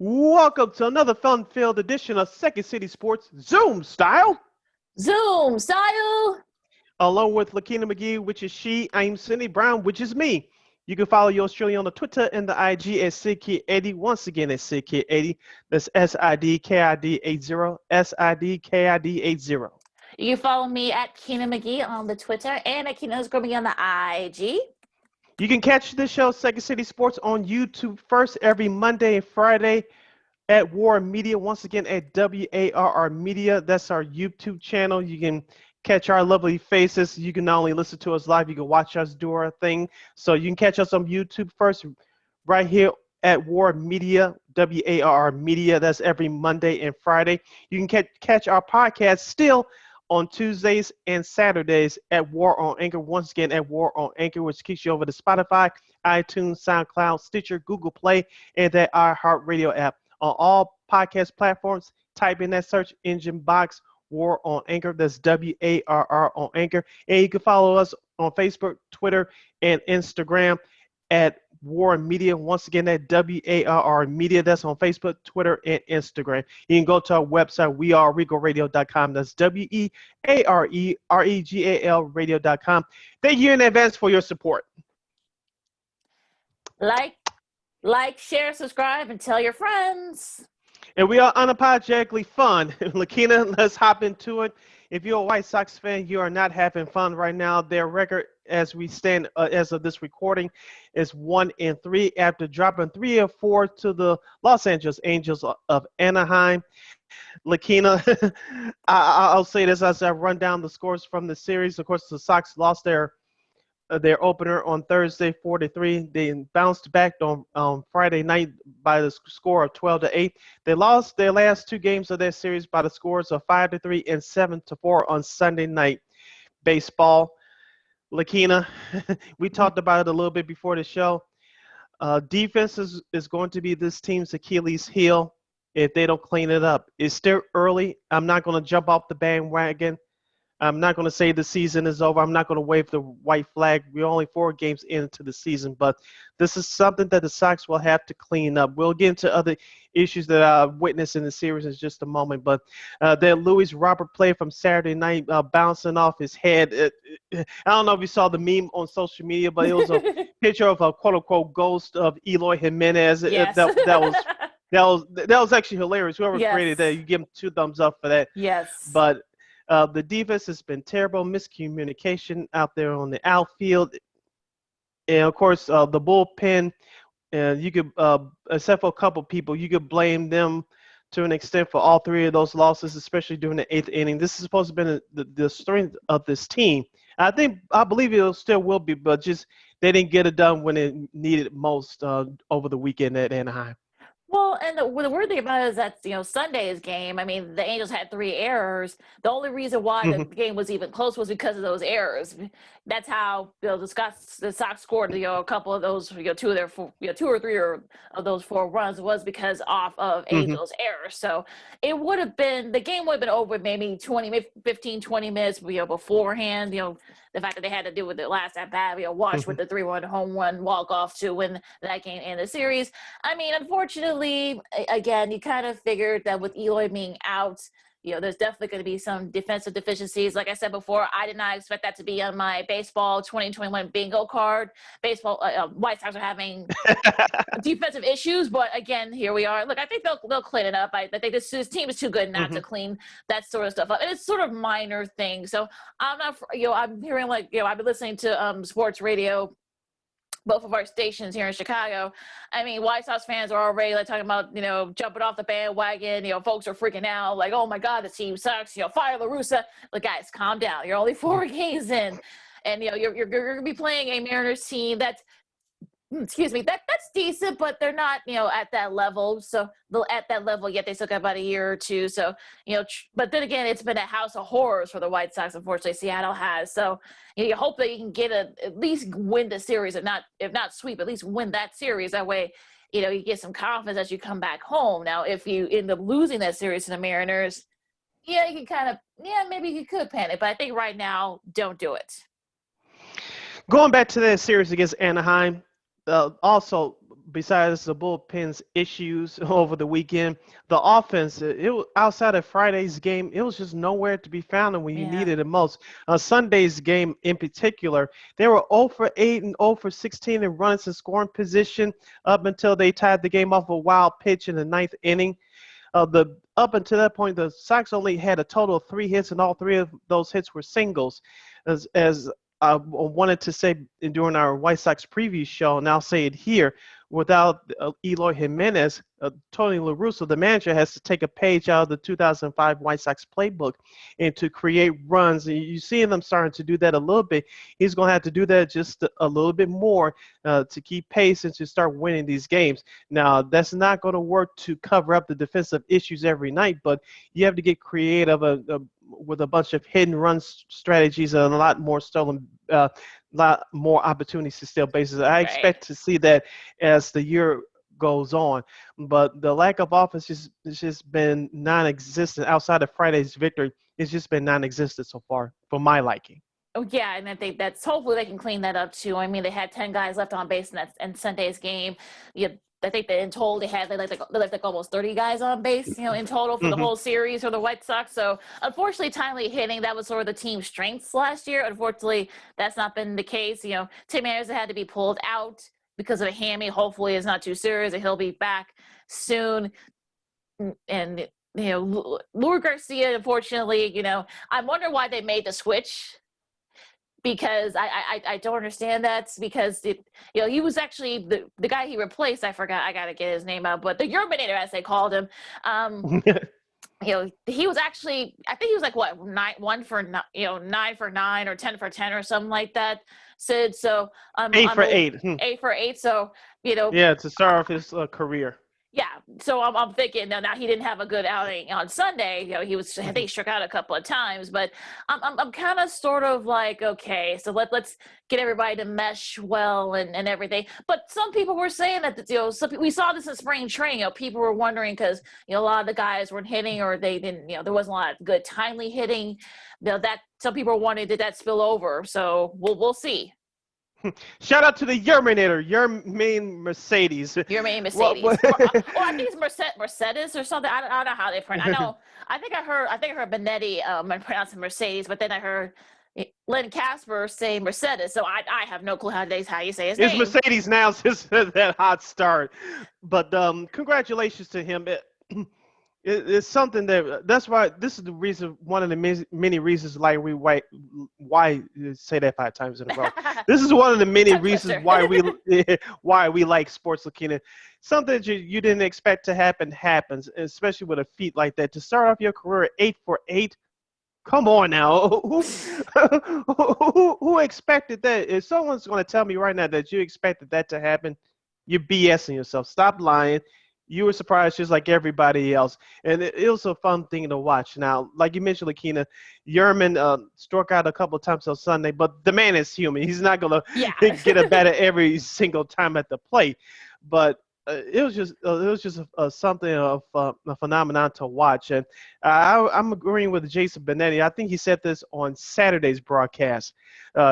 Welcome to another fun-filled edition of Second City Sports Zoom style. Zoom style. Along with Lakeena McGee, which is she. I'm Cindy Brown, which is me. You can follow yours truly on the Twitter and the IG at SidKid80. Once again, at SidKid80. That's SIDKID80. SIDKID80. You can follow me at Keena McGee on the Twitter and at Keena McGee on the IG. You can catch the show Second City Sports on YouTube first every Monday and Friday at War Media. Once again, at WARR Media. That's our YouTube channel. You can catch our lovely faces. You can not only listen to us live, you can watch us do our thing. So you can catch us on YouTube first right here at War Media, WARR Media. That's every Monday and Friday. You can catch our podcast still on Tuesdays and Saturdays at War on Anchor. Once again, at War on Anchor, which kicks you over to Spotify, iTunes, SoundCloud, Stitcher, Google Play, and that iHeartRadio app. On all podcast platforms, type in that search engine box, War on Anchor. That's WARR on Anchor. And you can follow us on Facebook, Twitter, and Instagram at War Media. Once again, that WARR Media. That's on Facebook, Twitter, and Instagram. You can go to our website, weareregalradio.com. That's WEAREREGAL radio.com. Thank you in advance for your support. Like, share, subscribe, and tell your friends. And we are unapologetically fun. Lakeena, let's hop into it. If you're a White Sox fan, you are not having fun right now. Their record, as we stand as of this recording, is 1-3 after dropping 3 of 4 to the Los Angeles Angels of Anaheim. Lakeena, I'll say this as I run down the scores from the series. Of course, the Sox lost their opener on Thursday, 4-3. They bounced back on Friday night by the score of 12-8. They lost their last 2 games of their series by the scores of 5-3 and 7-4 on Sunday night baseball. Lakeena, we talked about it a little bit before the show. Defense is going to be this team's Achilles heel if they don't clean it up. It's still early. I'm not going to jump off the bandwagon. I'm not going to say the season is over. I'm not going to wave the white flag. We're only 4 games into the season, but this is something that the Sox will have to clean up. We'll get into other issues that I witnessed in the series in just a moment, but that Luis Robert play from Saturday night bouncing off his head. I don't know if you saw the meme on social media, but it was a picture of a quote-unquote ghost of Eloy Jimenez. Yes. That was actually hilarious. Whoever created that, you give him 2 thumbs up for that. Yes. But the defense has been terrible, miscommunication out there on the outfield. And, of course, the bullpen, you could, except for a couple people, you could blame them to an extent for all 3 of those losses, especially during the 8th inning. This is supposed to have been the strength of this team. I believe it still will be, but just they didn't get it done when it needed most over the weekend at Anaheim. Well, and the weird thing about it is that, Sunday's game, I mean, the Angels had 3 errors. The only reason why the game was even close was because of those errors. That's how, the Sox scored, a couple of those, 2 of their 4, 2 or 3 of those 4 runs was because off of Angels' errors. So it would have been, the game would have been over maybe 15, 20 minutes, beforehand, the fact that they had to do with it last at bat, watch with the 3-1 home run walk-off to win that game and the series. I mean, unfortunately, again, you kind of figured that with Eloy being out, there's definitely going to be some defensive deficiencies. Like I said before, I did not expect that to be on my baseball 2021 bingo card. White Sox are having defensive issues, but again, here we are. Look, I think they'll clean it up. I think this team is too good not to clean that sort of stuff up, and it's sort of minor things. So I'm not, I'm hearing I've been listening to sports radio, both of our stations here in Chicago. I mean, White Sox fans are already talking about, jumping off the bandwagon. Folks are freaking out like, oh my God, the team sucks. Fire La Russa. Look, guys, calm down. You're only 4 games in, and you're going to be playing a Mariners team that's decent, but they're not, at that level. So at that level, yet they still got about a year or 2. So, but then again, it's been a house of horrors for the White Sox. Unfortunately, Seattle has. So you hope that you can get at least win the series, if not sweep, at least win that series. That way, you get some confidence as you come back home. Now, if you end up losing that series to the Mariners, you can kind of, maybe you could panic. But I think right now, don't do it. Going back to that series against Anaheim, also besides the bullpen's issues over the weekend, the offense, outside of Friday's game, it was just nowhere to be found when you Yeah. needed it most. Sunday's game in particular, they were 0 for 8 and 0 for 16 in runs in scoring position up until they tied the game off a wild pitch in the ninth inning. The Up until that point, the Sox only had a total of 3 hits, and all three of those hits were singles. As I wanted to say during our White Sox preview show, and I'll say it here, without Eloy Jimenez, Tony La Russa, the manager, has to take a page out of the 2005 White Sox playbook and to create runs. And you see them starting to do that a little bit. He's going to have to do that just a little bit more to keep pace and to start winning these games. Now, that's not going to work to cover up the defensive issues every night, but you have to get creative with a bunch of hidden run strategies and a lot more stolen, lot more opportunities to steal bases. I Right. expect to see that as the year goes on, but the lack of offense has just been non-existent. Outside of Friday's victory, it's just been non-existent so far for my liking. Oh yeah, and I think that's hopefully they can clean that up too. I mean, they had 10 guys left on base in Sunday's game. You, I think that in total they left like almost 30 guys on base, in total for the Hmm. whole series for the White Sox. So unfortunately, timely hitting, that was sort of the team's strengths last year. Unfortunately, that's not been the case. Tim Anderson had to be pulled out because of a hammy. Hopefully, it's not too serious, and he'll be back soon. And Luis Garcia, unfortunately, I wonder why they made the switch, because I don't understand that, because he was actually the guy he replaced. I forgot, I gotta get his name out, but the Urbanator, as they called him. He was actually, I think he was like what, 9 for 9 or 10 for 10 or something like that, Sid. So 8 for 8. 8 for 8. So Yeah, to start off his career. yeah, so I'm thinking now he didn't have a good outing on Sunday. He was, I think he struck out a couple of times, but I'm kind of sort of like, okay, so let's get everybody to mesh well and everything. But some people were saying that we saw this in spring training. People were wondering because a lot of the guys weren't hitting, or they didn't, there wasn't a lot of good timely hitting. That some people were wondering, did that spill over? So we'll see. Shout out to the Urbanator, your main Mercedes. Your main Mercedes, What? or I think it's Mercedes or something. I don't know how they pronounce. I know. I think I heard Benetti pronounce it Mercedes, but then I heard Len Casper say Mercedes. So I have no clue how you say his It's name. Mercedes now since that hot start. But congratulations to him. It's something that's why this is the reason, one of the many reasons why say that 5 times in a row. This is one of the many Tongue reasons twister. why we like sports, Lakeena. Something that you didn't expect to happen happens, especially with a feat like that. To start off your career 8 for 8. Come on now. Who expected that? If someone's going to tell me right now that you expected that to happen, you're BSing yourself. Stop lying. You were surprised just like everybody else. And it was a fun thing to watch. Now, like you mentioned, Lakeena, Yerman struck out a couple of times on Sunday, but the man is human. He's not going Yeah. to get a batter every single time at the plate. But it was just something of a phenomenon to watch. And I'm agreeing with Jason Benetti. I think he said this on Saturday's broadcast.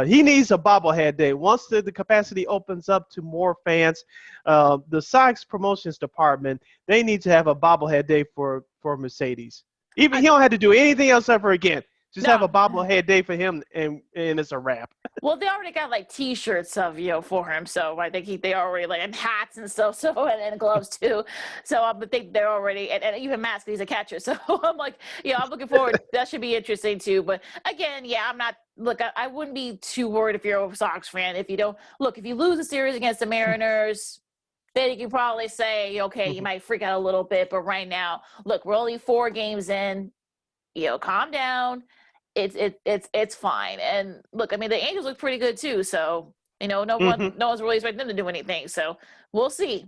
He needs a bobblehead day. Once the capacity opens up to more fans, the Sox promotions department, they need to have a bobblehead day for Mercedes. Even he don't have to do anything else ever again. Just have No. a bobblehead day for him, and it's a wrap. Well, they already got like T-shirts of for him, so I think they already, like, and hats and stuff, so and gloves too. So I think they're already, and even masks. He's a catcher, so I'm like, I'm looking forward. That should be interesting too. But again, I'm not. Look, I wouldn't be too worried if you're a Sox fan. If you lose a series against the Mariners, then you can probably say, okay, you might freak out a little bit. But right now, look, we're only 4 games in. Calm down. It's fine. And look, I mean, the Angels look pretty good too. So no one's really expecting them to do anything. So we'll see.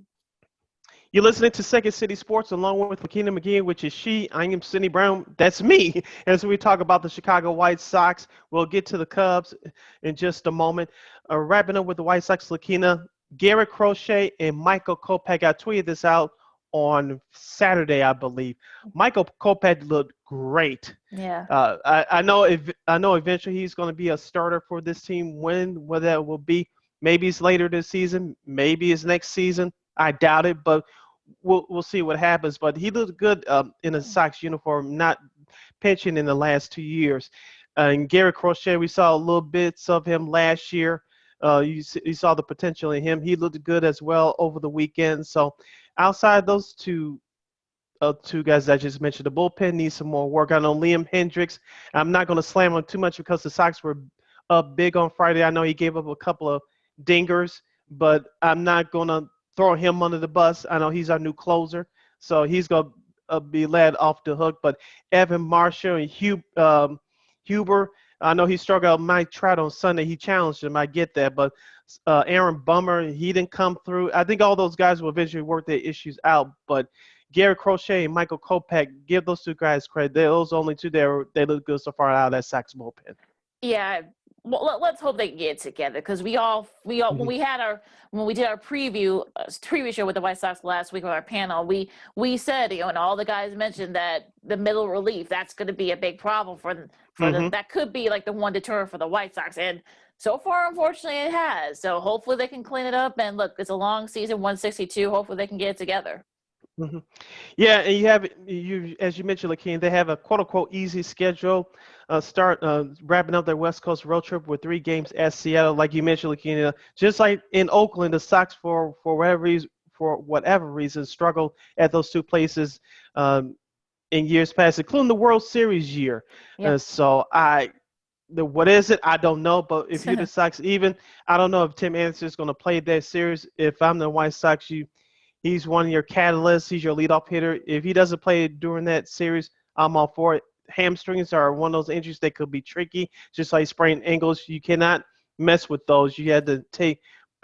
You're listening to Second City Sports along with Lakeena McGee, which is she. I am Cindy Brown. That's me. As we talk about the Chicago White Sox, we'll get to the Cubs in just a moment. Wrapping up with the White Sox, Lakeena, Garrett Crochet and Michael Kopech. I tweeted this out on Saturday, I believe. Michael Kopech looked great. Yeah. I know eventually he's going to be a starter for this team. When that will be, maybe it's later this season, maybe it's next season. I doubt it, but we'll see what happens. But he looked good in a Sox uniform, not pitching in the last 2 years. And Gary Crochet, we saw a little bits of him last year. You saw the potential in him. He looked good as well over the weekend. So outside those two guys I just mentioned, the bullpen needs some more work. I know Liam Hendricks. I'm not going to slam him too much because the Sox were up big on Friday. I know he gave up a couple of dingers, but I'm not going to throw him under the bus. I know he's our new closer, so he's going to be led off the hook. But Evan Marshall and Huber, I know he struggled with Mike Trout on Sunday. He challenged him. I get that. But Aaron Bummer, he didn't come through. I think all those guys will eventually work their issues out. But Gary Crochet and Michael Kopech, give those two guys credit. They're those only two they look good so far out of that Sox bullpen. Yeah. Well, let's hope they get together because we all Mm-hmm. when we did our preview show with the White Sox last week on our panel, we said, and all the guys mentioned that the middle relief, that's going to be a big problem for that could be like the one deterrent for the White Sox, and so far unfortunately it has. So hopefully they can clean it up, and look, it's a long season, 162. Hopefully they can get it together. Mm-hmm. Yeah, and you as you mentioned, Lakeena, they have a quote unquote easy schedule. Wrapping up their West Coast road trip with 3 games at Seattle, like you mentioned, Lakeena. Just like in Oakland, the Sox for whatever reason struggled at those two places in years past, including the World Series year. Yep. What is it? I don't know. But if you're the Sox, I don't know if Tim Anderson is going to play that series. If I'm the White Sox, he's one of your catalysts. He's your leadoff hitter. If he doesn't play during that series, I'm all for it. Hamstrings are one of those injuries that could be tricky, just like sprained ankles. You cannot mess with those. You had to take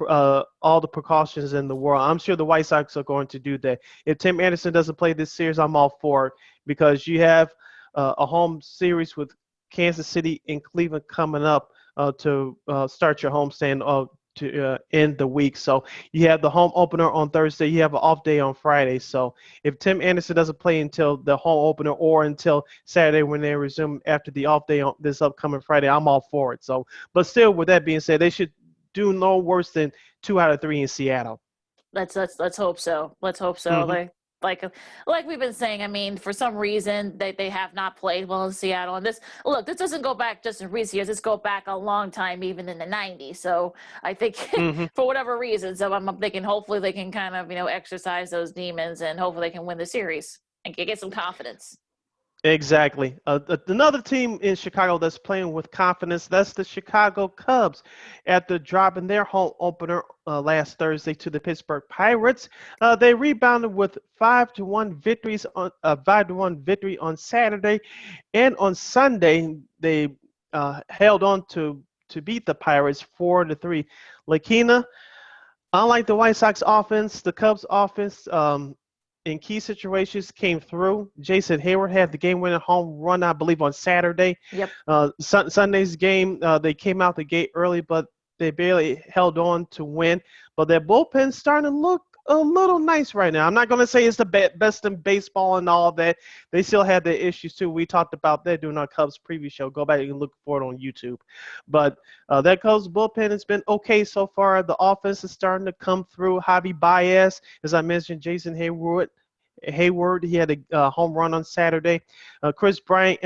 all the precautions in the world. I'm sure the White Sox are going to do that. If Tim Anderson doesn't play this series, I'm all for it because you have a home series with Kansas City and Cleveland coming up to start your homestand to end the week. So you have the home opener on Thursday. You have an off day on Friday. So if Tim Anderson doesn't play until the home opener or until Saturday when they resume after the off day on this upcoming Friday, I'm all for it. So, but still, with that being said, they should do no worse than 2 out of 3 in Seattle. Let's hope so. Let's hope so. Mm-hmm. Like we've been saying, I mean, for some reason they have not played well in Seattle. And this doesn't go back just in recent years. This go back a long time, even in the 90s. So I think for whatever reason, so I'm thinking hopefully they can kind of, exercise those demons and hopefully they can win the series and get some confidence. Exactly. Another team in Chicago that's playing with confidence, that's the Chicago Cubs. After dropping their home opener last Thursday to the Pittsburgh Pirates, they rebounded with 5-1 victory on Saturday, and on Sunday they held on to beat the Pirates 4-3. Lakeena, unlike the White Sox offense, the Cubs offense in key situations came through. Jason Hayward had the game-winning home run, I believe, on Saturday. Yep. Sunday's game, they came out the gate early, but they barely held on to win. But their bullpen's starting to look a little nice right now. I'm not going to say it's the best in baseball and all that. They still have their issues, too. We talked about that during our Cubs preview show. Go back and look for it on YouTube. But that Cubs bullpen has been okay so far. The offense is starting to come through. Javi Baez, as I mentioned, Jason Hayward, he had a home run on Saturday. Chris Bryant,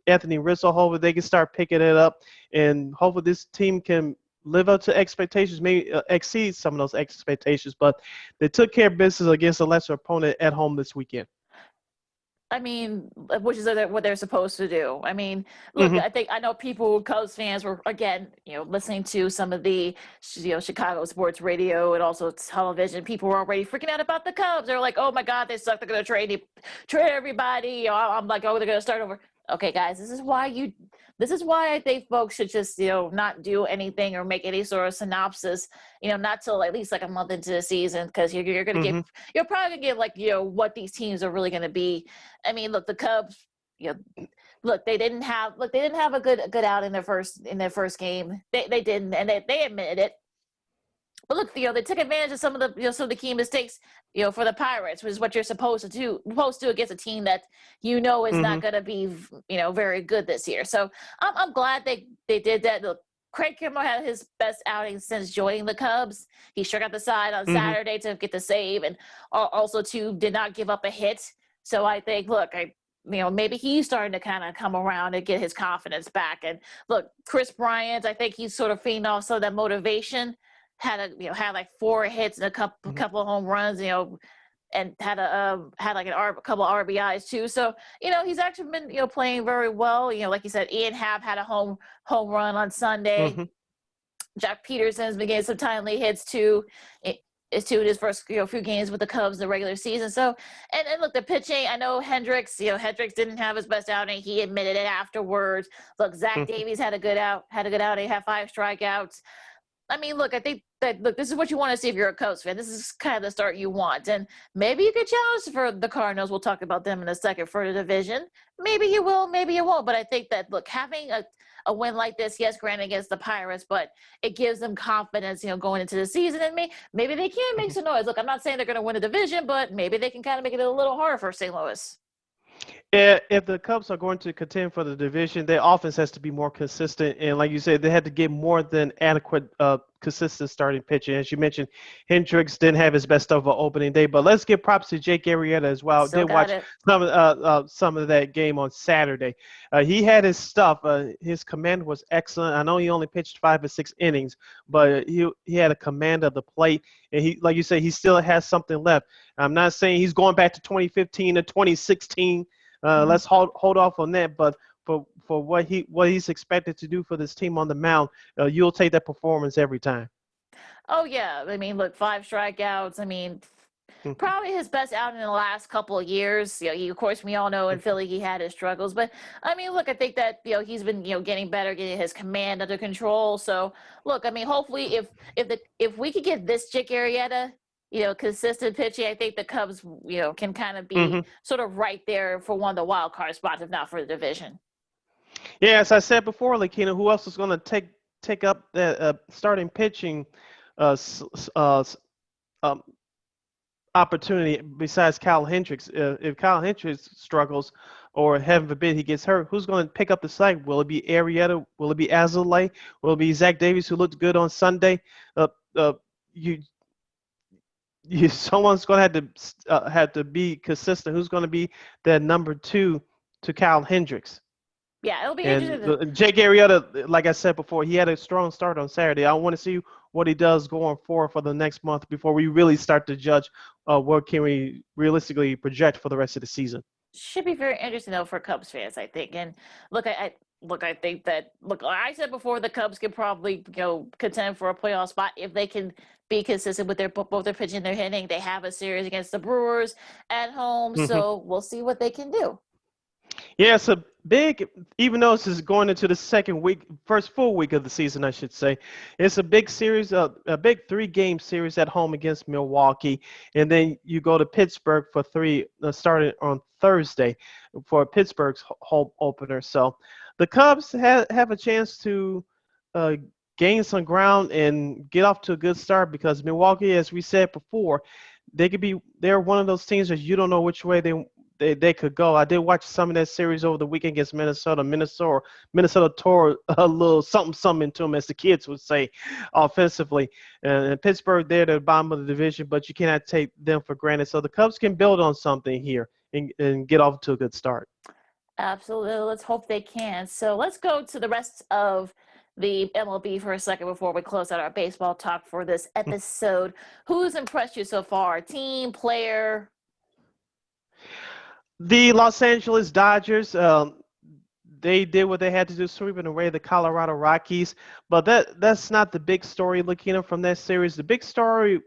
Anthony Rizzo, hopefully they can start picking it up. And hopefully this team can live up to expectations, maybe exceed some of those expectations. But they took care of business against a lesser opponent at home this weekend. I mean, which is what they're supposed to do. I mean, look, I know Cubs fans were, again, listening to some of the, Chicago sports radio and also television. People were already freaking out about the Cubs. They were like, oh my God, they suck. They're going to trade everybody. I'm like, oh, they're going to start over. Okay, guys, this is why I think folks should just, not do anything or make any sort of synopsis, not till at least like a month into the season, because you're going to you're probably going to get, what these teams are really going to be. I mean, look, the Cubs, they didn't have a good out in their first game. They didn't, and they admitted it. But look, they took advantage of some of the key mistakes, for the Pirates, which is what you're supposed to do against a team that is not going to be, very good this year. So I'm glad they did that. Look, Craig Kimbrell had his best outing since joining the Cubs. He struck out the side on Saturday to get the save, and also too did not give up a hit. So I think, look, maybe he's starting to kind of come around and get his confidence back. And look, Chris Bryant, I think he's sort of feeding off some of that motivation. Had like 4 hits and a couple of home runs, and had like a couple of RBIs too. So he's actually been playing very well. Like you said, Ian Happ had a home run on Sunday. Jack Peterson's been getting some timely hits too. It's in his first few games with the Cubs in the regular season. So and look, the pitching, I know Hendricks didn't have his best outing. He admitted it afterwards. Look, Zach Davies had a good outing, had 5 strikeouts. I mean, look, I think that this is what you want to see if you're a Cubs fan. This is kind of the start you want. And maybe you could challenge for the Cardinals. We'll talk about them in a second for the division. Maybe you will, maybe you won't. But I think that, look, having a win like this, yes, granted against the Pirates, but it gives them confidence, going into the season. And maybe they can make some noise. Look, I'm not saying they're going to win a division, but maybe they can kind of make it a little harder for St. Louis. If the Cubs are going to contend for the division, their offense has to be more consistent. And like you said, they had to get more than adequate, consistent starting pitching. As you mentioned, Hendricks didn't have his best of an opening day. But let's give props to Jake Arrieta as well. Did watch some of that game on Saturday. He had his stuff. His command was excellent. I know he only pitched 5 or 6 innings, but he had a command of the plate. And he, like you said, he still has something left. I'm not saying he's going back to 2015 or 2016. Let's hold off on that, but for what he's expected to do for this team on the mound, you'll take that performance every time. Oh yeah, I mean, look, 5 strikeouts. I mean, probably his best outing in the last couple of years. Of course, we all know in Philly he had his struggles, but I mean, look, I think that he's been getting better, getting his command under control. So look, I mean, hopefully, if we could get this Jake Arrieta, consistent pitching, I think the Cubs, can kind of be sort of right there for one of the wild card spots, if not for the division. Yeah, as I said before, Lakeena, who else is going to take up the starting pitching opportunity besides Kyle Hendricks? If Kyle Hendricks struggles, or heaven forbid he gets hurt, who's going to pick up the slack? Will it be Arrieta? Will it be Isley? Will it be Zach Davies, who looked good on Sunday? Someone's going to have to be consistent. Who's going to be that number 2 to Kyle Hendricks? Yeah, it'll be interesting. Jake Arrieta, like I said before, he had a strong start on Saturday. I want to see what he does going forward for the next month before we really start to judge what can we realistically project for the rest of the season. Should be very interesting, though, for Cubs fans, I think. And look, I think that, I said before, the Cubs could probably contend for a playoff spot if they can be consistent with both their pitching and their hitting. They have a series against the Brewers at home, so we'll see what they can do. Yeah, it's a big, even though this is going into the first full week of the season, I should say, it's a big series, a big 3-game series at home against Milwaukee, and then you go to Pittsburgh for 3, starting on Thursday for Pittsburgh's home opener. So the Cubs have a chance to gain some ground and get off to a good start, because Milwaukee, as we said before, they're one of those teams that you don't know which way they could go. I did watch some of that series over the weekend against Minnesota. Minnesota tore a little something into them, as the kids would say, offensively. And Pittsburgh, they're at the bottom of the division, but you cannot take them for granted. So the Cubs can build on something here and get off to a good start. Absolutely. Let's hope they can. So let's go to the rest of the MLB for a second before we close out our baseball talk for this episode. Who's impressed you so far? Team, player? The Los Angeles Dodgers, they did what they had to do, sweeping away the Colorado Rockies. But that's not the big story, Lakeena, from that series. The big story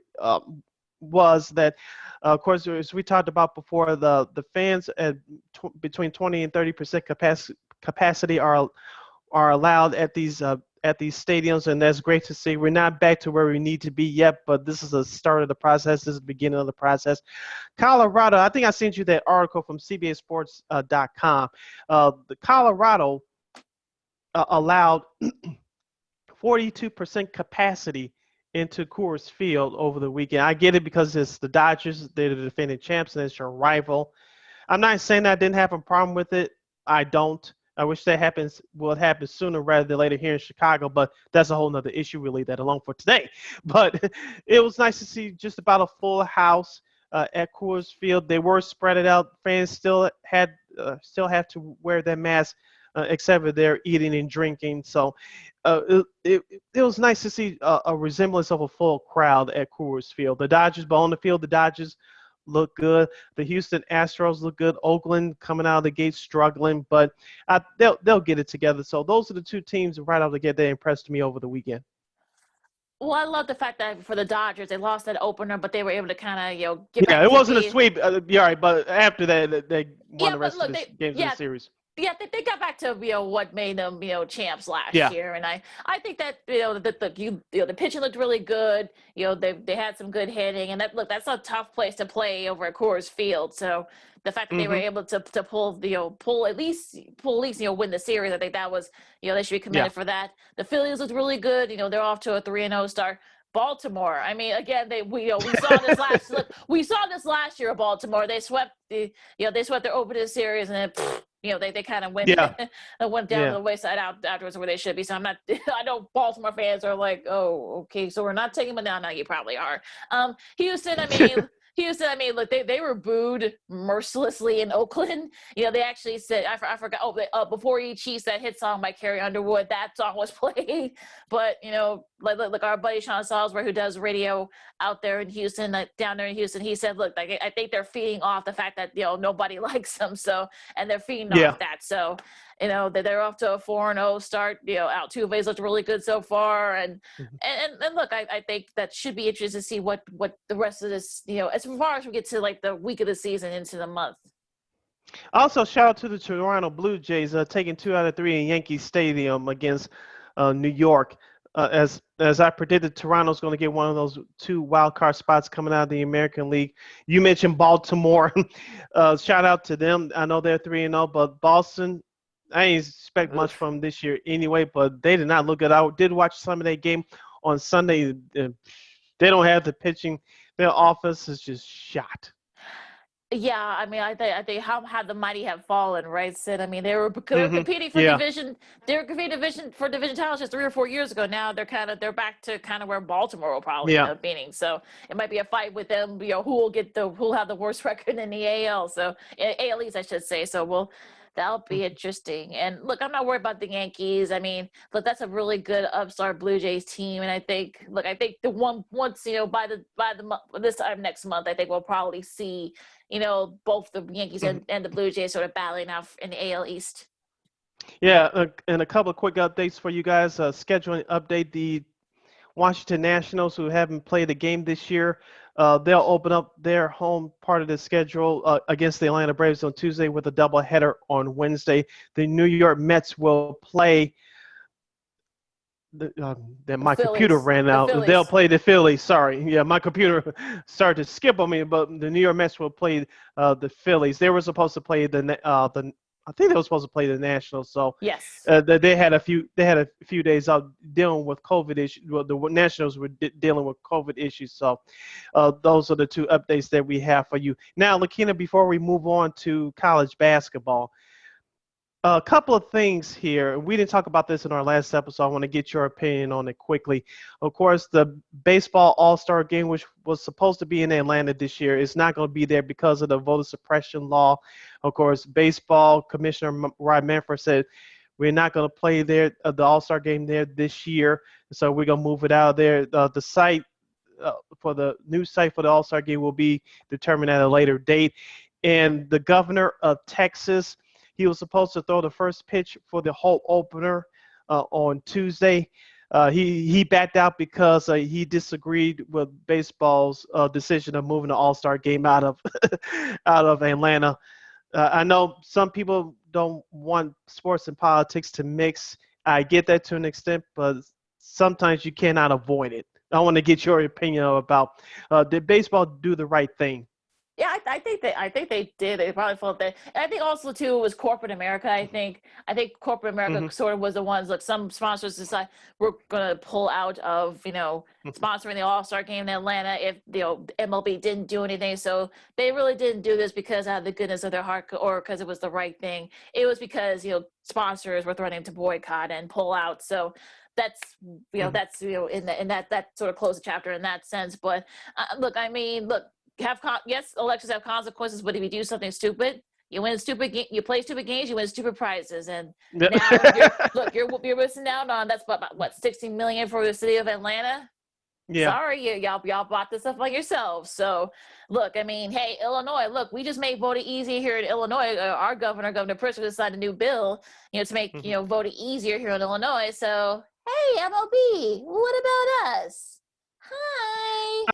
was that, of course, as we talked about before, the fans at between 20 and 30% capacity are allowed at these stadiums, and that's great to see. We're not back to where we need to be yet, but this is the start of the process. This is the beginning of the process. Colorado, I think I sent you that article from CBSSports.com. The Colorado allowed 42% capacity into Coors Field over the weekend. I get it because it's the Dodgers. They're the defending champs, and it's your rival. I'm not saying I didn't have a problem with it. I don't. I wish that would happen sooner rather than later here in Chicago, but that's a whole nother issue. We'll leave that alone for today. But it was nice to see just about a full house at Coors Field. They were spread it out. Fans still have to wear their mask, except for they're eating and drinking. So it was nice to see a resemblance of a full crowd at Coors Field. The Dodgers, but on the field, the Dodgers look good. The Houston Astros look good. Oakland coming out of the gate struggling, but they'll get it together. So those are the two teams right out of the gate that impressed me over the weekend. Well, I love the fact that for the Dodgers, they lost that opener, but they were able to kind of, get back Yeah, it to wasn't a being. sweep. Yeah, right, but after that, they won Yeah, the but rest of look, the games of the series. yeah, they got back to what made them champs last Yeah. year, and I think that the pitching looked really good. They had some good hitting, and that's a tough place to play over at Coors Field. So the fact that they were able to pull at least win the series, I think that was they should be commended for that. The Phillies looked really good. They're off to a 3-0 start. Baltimore. I mean, again, we saw this we saw this last year of Baltimore. They swept they swept their opening series, and then they kind of went went down to the wayside afterwards where they should be. So I'm not. I know Baltimore fans are like, oh, okay, so we're not taking them down. Now you probably are. Houston. Houston, look, they were booed mercilessly in Oakland. They actually said, I forgot, before each Chiefs, that hit song by Carrie Underwood, that song was played. But, like our buddy Sean Salzberg, who does radio out there in Houston, down there in Houston, he said, look, I think they're feeding off the fact that, nobody likes them. So, and they're feeding off that. So, that they're off to a 4-0 start. Altuve's looked really good so far, and look, I think that should be interesting to see what the rest of this, as far as we get to like the week of the season into the month. Also, shout out to the Toronto Blue Jays taking 2 out of 3 in Yankee Stadium against New York. As I predicted, Toronto's going to get one of those 2 wild card spots coming out of the American League. You mentioned Baltimore. Shout out to them. I know they're 3-0, but Boston, I ain't expect much from them this year anyway, but they did not look good. I did watch some of their game on Sunday. They don't have the pitching. Their offense is just shot. Yeah, I think how the mighty have fallen, right, Sid? They were competing for division. They were competing for division titles just 3 or 4 years ago. Now they're back to kind of where Baltimore will probably end up being. So it might be a fight with them. Who'll have the worst record in the AL. So AL East, I should say. So that'll be interesting. And look, I'm not worried about the Yankees. Look, that's a really good upstart Blue Jays team. And I think the once by this time next month, I think we'll probably see both the Yankees and the Blue Jays sort of battling out in the AL East. Yeah, and a couple of quick updates for you guys. Scheduling update: the Washington Nationals, who haven't played a game this year, they'll open up their home part of the schedule against the Atlanta Braves on Tuesday with a doubleheader on Wednesday. The New York Mets will play. My computer ran out. They'll play the Phillies. Sorry, yeah, my computer started to skip on me. But the New York Mets will play the Phillies. They were supposed to play I think they were supposed to play the Nationals. So yes, they had a few days out dealing with COVID issues. Well, the Nationals were dealing with COVID issues. So those are the 2 updates that we have for you. Now, Lakeena, before we move on to college basketball, a couple of things here. We didn't talk about this in our last episode. I want to get your opinion on it quickly. Of course, the baseball All-Star game, which was supposed to be in Atlanta this year, is not going to be there because of the voter suppression law. Of course, baseball commissioner Rod Manfred said we're not going to play there the All-Star game there this year, so we're going to move it out of there. The site for the new site for the All-Star game will be determined at a later date. And the governor of Texas, he was supposed to throw the first pitch for the whole opener on Tuesday. He backed out because he disagreed with baseball's decision of moving the All-Star game out of Atlanta. I know some people don't want sports and politics to mix. I get that to an extent, but sometimes you cannot avoid it. I want to get your opinion about did baseball do the right thing? Yeah, I think they did. They probably felt that, and I think also too it was corporate America. I think corporate America Hmm. sort of was the ones like some sponsors decide we're going to pull out of sponsoring the All Star Game in Atlanta if MLB didn't do anything. So they really didn't do this because out of the goodness of their heart or because it was the right thing. It was because sponsors were threatening to boycott and pull out. So that's that's in that sort of close the chapter in that sense. But look, I mean, look yes, elections have consequences, but if you do something stupid, you win you play stupid games, you win stupid prizes, and now you're missing out on that's what 60 million for the city of Atlanta. Yeah. Sorry, y'all bought this up on yourselves. So, look, I mean, hey, Illinois, look, we just made voting easier here in Illinois. Our Governor Pritzker, decided a new bill, to make Hmm. voting easier here in Illinois. So, hey, MLB, what about us? Hi.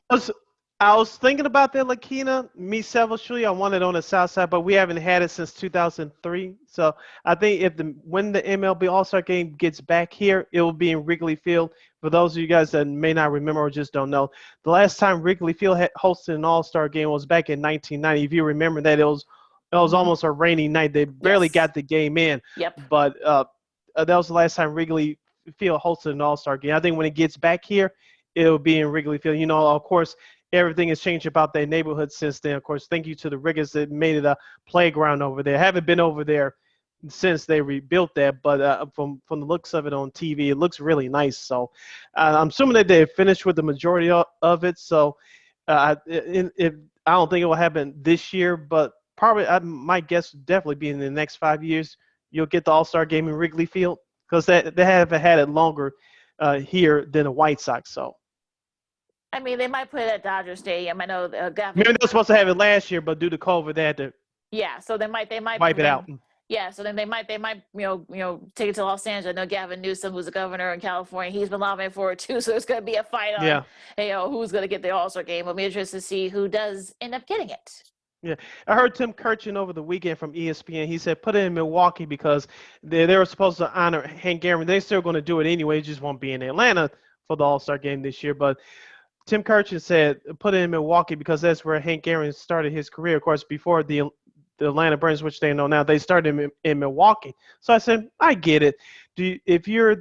I was thinking about that, Lakeena. Me selfishly, I want it on the south side, but we haven't had it since 2003. So I think when the MLB All-Star Game gets back here, it will be in Wrigley Field. For those of you guys that may not remember or just don't know, the last time Wrigley Field had hosted an All-Star Game was back in 1990. If you remember that, it was Mhm. almost a rainy night. They barely Yes. got the game in, Yep. but that was the last time Wrigley Field hosted an All-Star Game. I think when it gets back here, it'll be in Wrigley Field. Of course, everything has changed about that neighborhood since then. Of course, thank you to the Riggers that made it a playground over there. I haven't been over there since they rebuilt that, but from the looks of it on TV, it looks really nice. So I'm assuming that they finished with the majority of it. So if I don't think it will happen this year, but probably my guess would definitely be in the next 5 years you'll get the All-Star game in Wrigley Field because they haven't had it longer here than the White Sox. So. I mean, they might put it at Dodger Stadium. I know Maybe Gavin. they were supposed to have it last year, but due to COVID, they had to Yeah, so wipe it out. yeah, so then they might take it to Los Angeles. I know Gavin Newsom, who's the governor in California, he's been lobbying for it too. So there's going to be a fight on Yeah, who's going to get the All Star game. I'll be interested to see who does end up getting it. yeah. I heard Tim Kirchin over the weekend from ESPN. He said put it in Milwaukee because they were supposed to honor Hank Aaron. They're still going to do it anyway. It just won't be in Atlanta for the All-Star game this year. But Tim Kirchin said put it in Milwaukee because that's where Hank Aaron started his career. Of course, before the Atlanta Braves, which they know now, they started in Milwaukee. So I said, I get it. If you're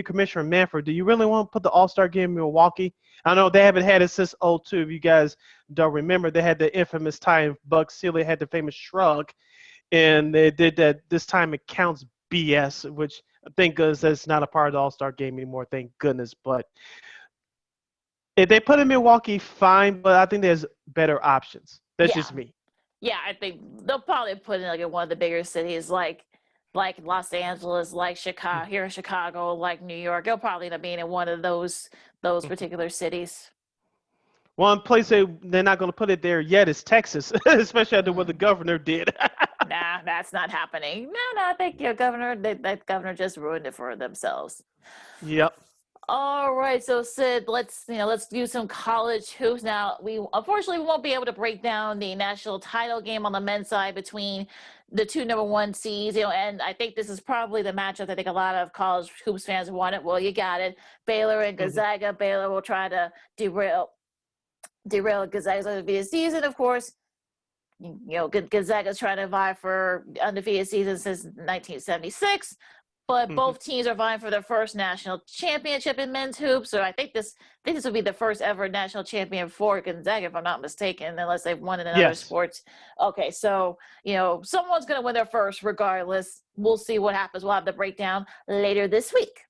Commissioner Manfred, do you really want to put the All-Star game in Milwaukee? I know they haven't had it since '02. If you guys don't remember, they had the infamous time Buck Sealy had the famous shrug, and they did that. This time it counts BS, which thank goodness that's not a part of the All-Star game anymore. Thank goodness. But if they put in Milwaukee, fine. But I think there's better options. That's Yeah, just me. yeah, I think they'll probably put in like in one of the bigger cities, like Los Angeles, like Chicago, here in Chicago, like New York. It'll probably end up being in one of those particular cities. One place they're not going to put it there yet is Texas, especially after what the Mm. governor did. Nah, that's not happening. No, I think your governor, that governor just ruined it for themselves. Yep. All right, so Sid, let's do some college hoops now. We unfortunately won't be able to break down the national title game on the men's side between the two number one seeds, and I think this is probably the matchup I think a lot of college hoops fans wanted. Well, you got it, Baylor and Hmm. Gonzaga. Baylor will try to derail Gonzaga's undefeated season, of course. Gonzaga's trying to vie for undefeated season since 1976, but Hmm. both teams are vying for their first national championship in men's hoops. So I think this will be the first ever national champion for Gonzaga, if I'm not mistaken, unless they've won it in other Yes. sports. Okay, so someone's going to win their first, regardless. We'll see what happens. We'll have the breakdown later this week.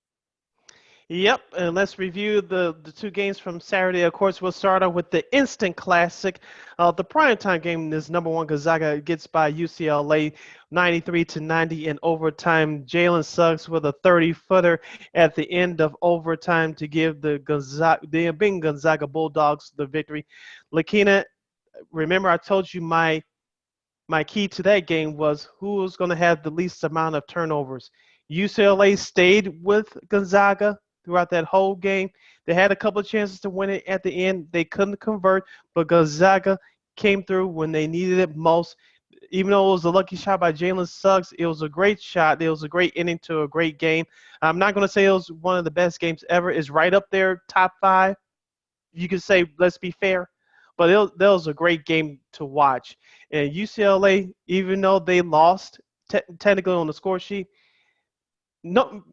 Yep, and let's review the two games from Saturday. Of course, we'll start off with the instant classic. The primetime game is number one. Gonzaga gets by UCLA 93-90 in overtime. Jalen Suggs with a 30-footer at the end of overtime to give the Gonzaga Bulldogs the victory. Lakeena, remember I told you my key to that game was who was going to have the least amount of turnovers. UCLA stayed with Gonzaga throughout that whole game. They had a couple of chances to win it at the end. They couldn't convert, but Gonzaga came through when they needed it most. Even though it was a lucky shot by Jalen Suggs, it was a great shot. It was a great ending to a great game. I'm not going to say it was one of the best games ever. It's right up there, top five. You could say, let's be fair. but that was a great game to watch. And UCLA, even though they lost technically on the score sheet, no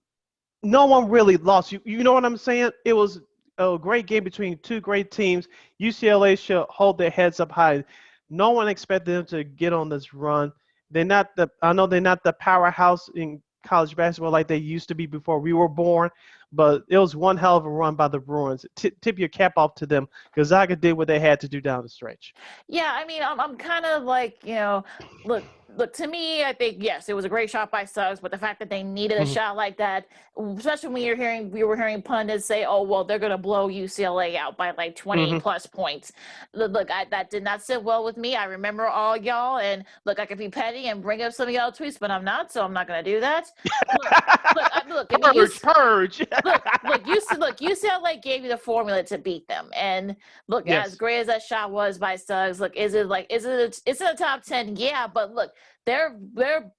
no one really lost. You know what I'm saying? It was a great game between two great teams. UCLA should hold their heads up high. No one expected them to get on this run. I know they're not the powerhouse in college basketball like they used to be before we were born, but it was one hell of a run by the Bruins. Tip your cap off to them. Gonzaga did what they had to do down the stretch. Yeah, I mean, I'm kind of like, look, to me, I think, yes, it was a great shot by Suggs, but the fact that they needed a Mhm. shot like that, especially when we were hearing pundits say, oh, well, they're going to blow UCLA out by like 20 Mhm. plus points. Look, that did not sit well with me. I remember all y'all, and look, I could be petty and bring up some of y'all tweets, but I'm not, so I'm not going to do that. Look, I mean, Purge. UCLA gave you the formula to beat them, and look, as Yes. great as that shot was by Suggs, look, is it it's in the top 10? Yeah, but look, there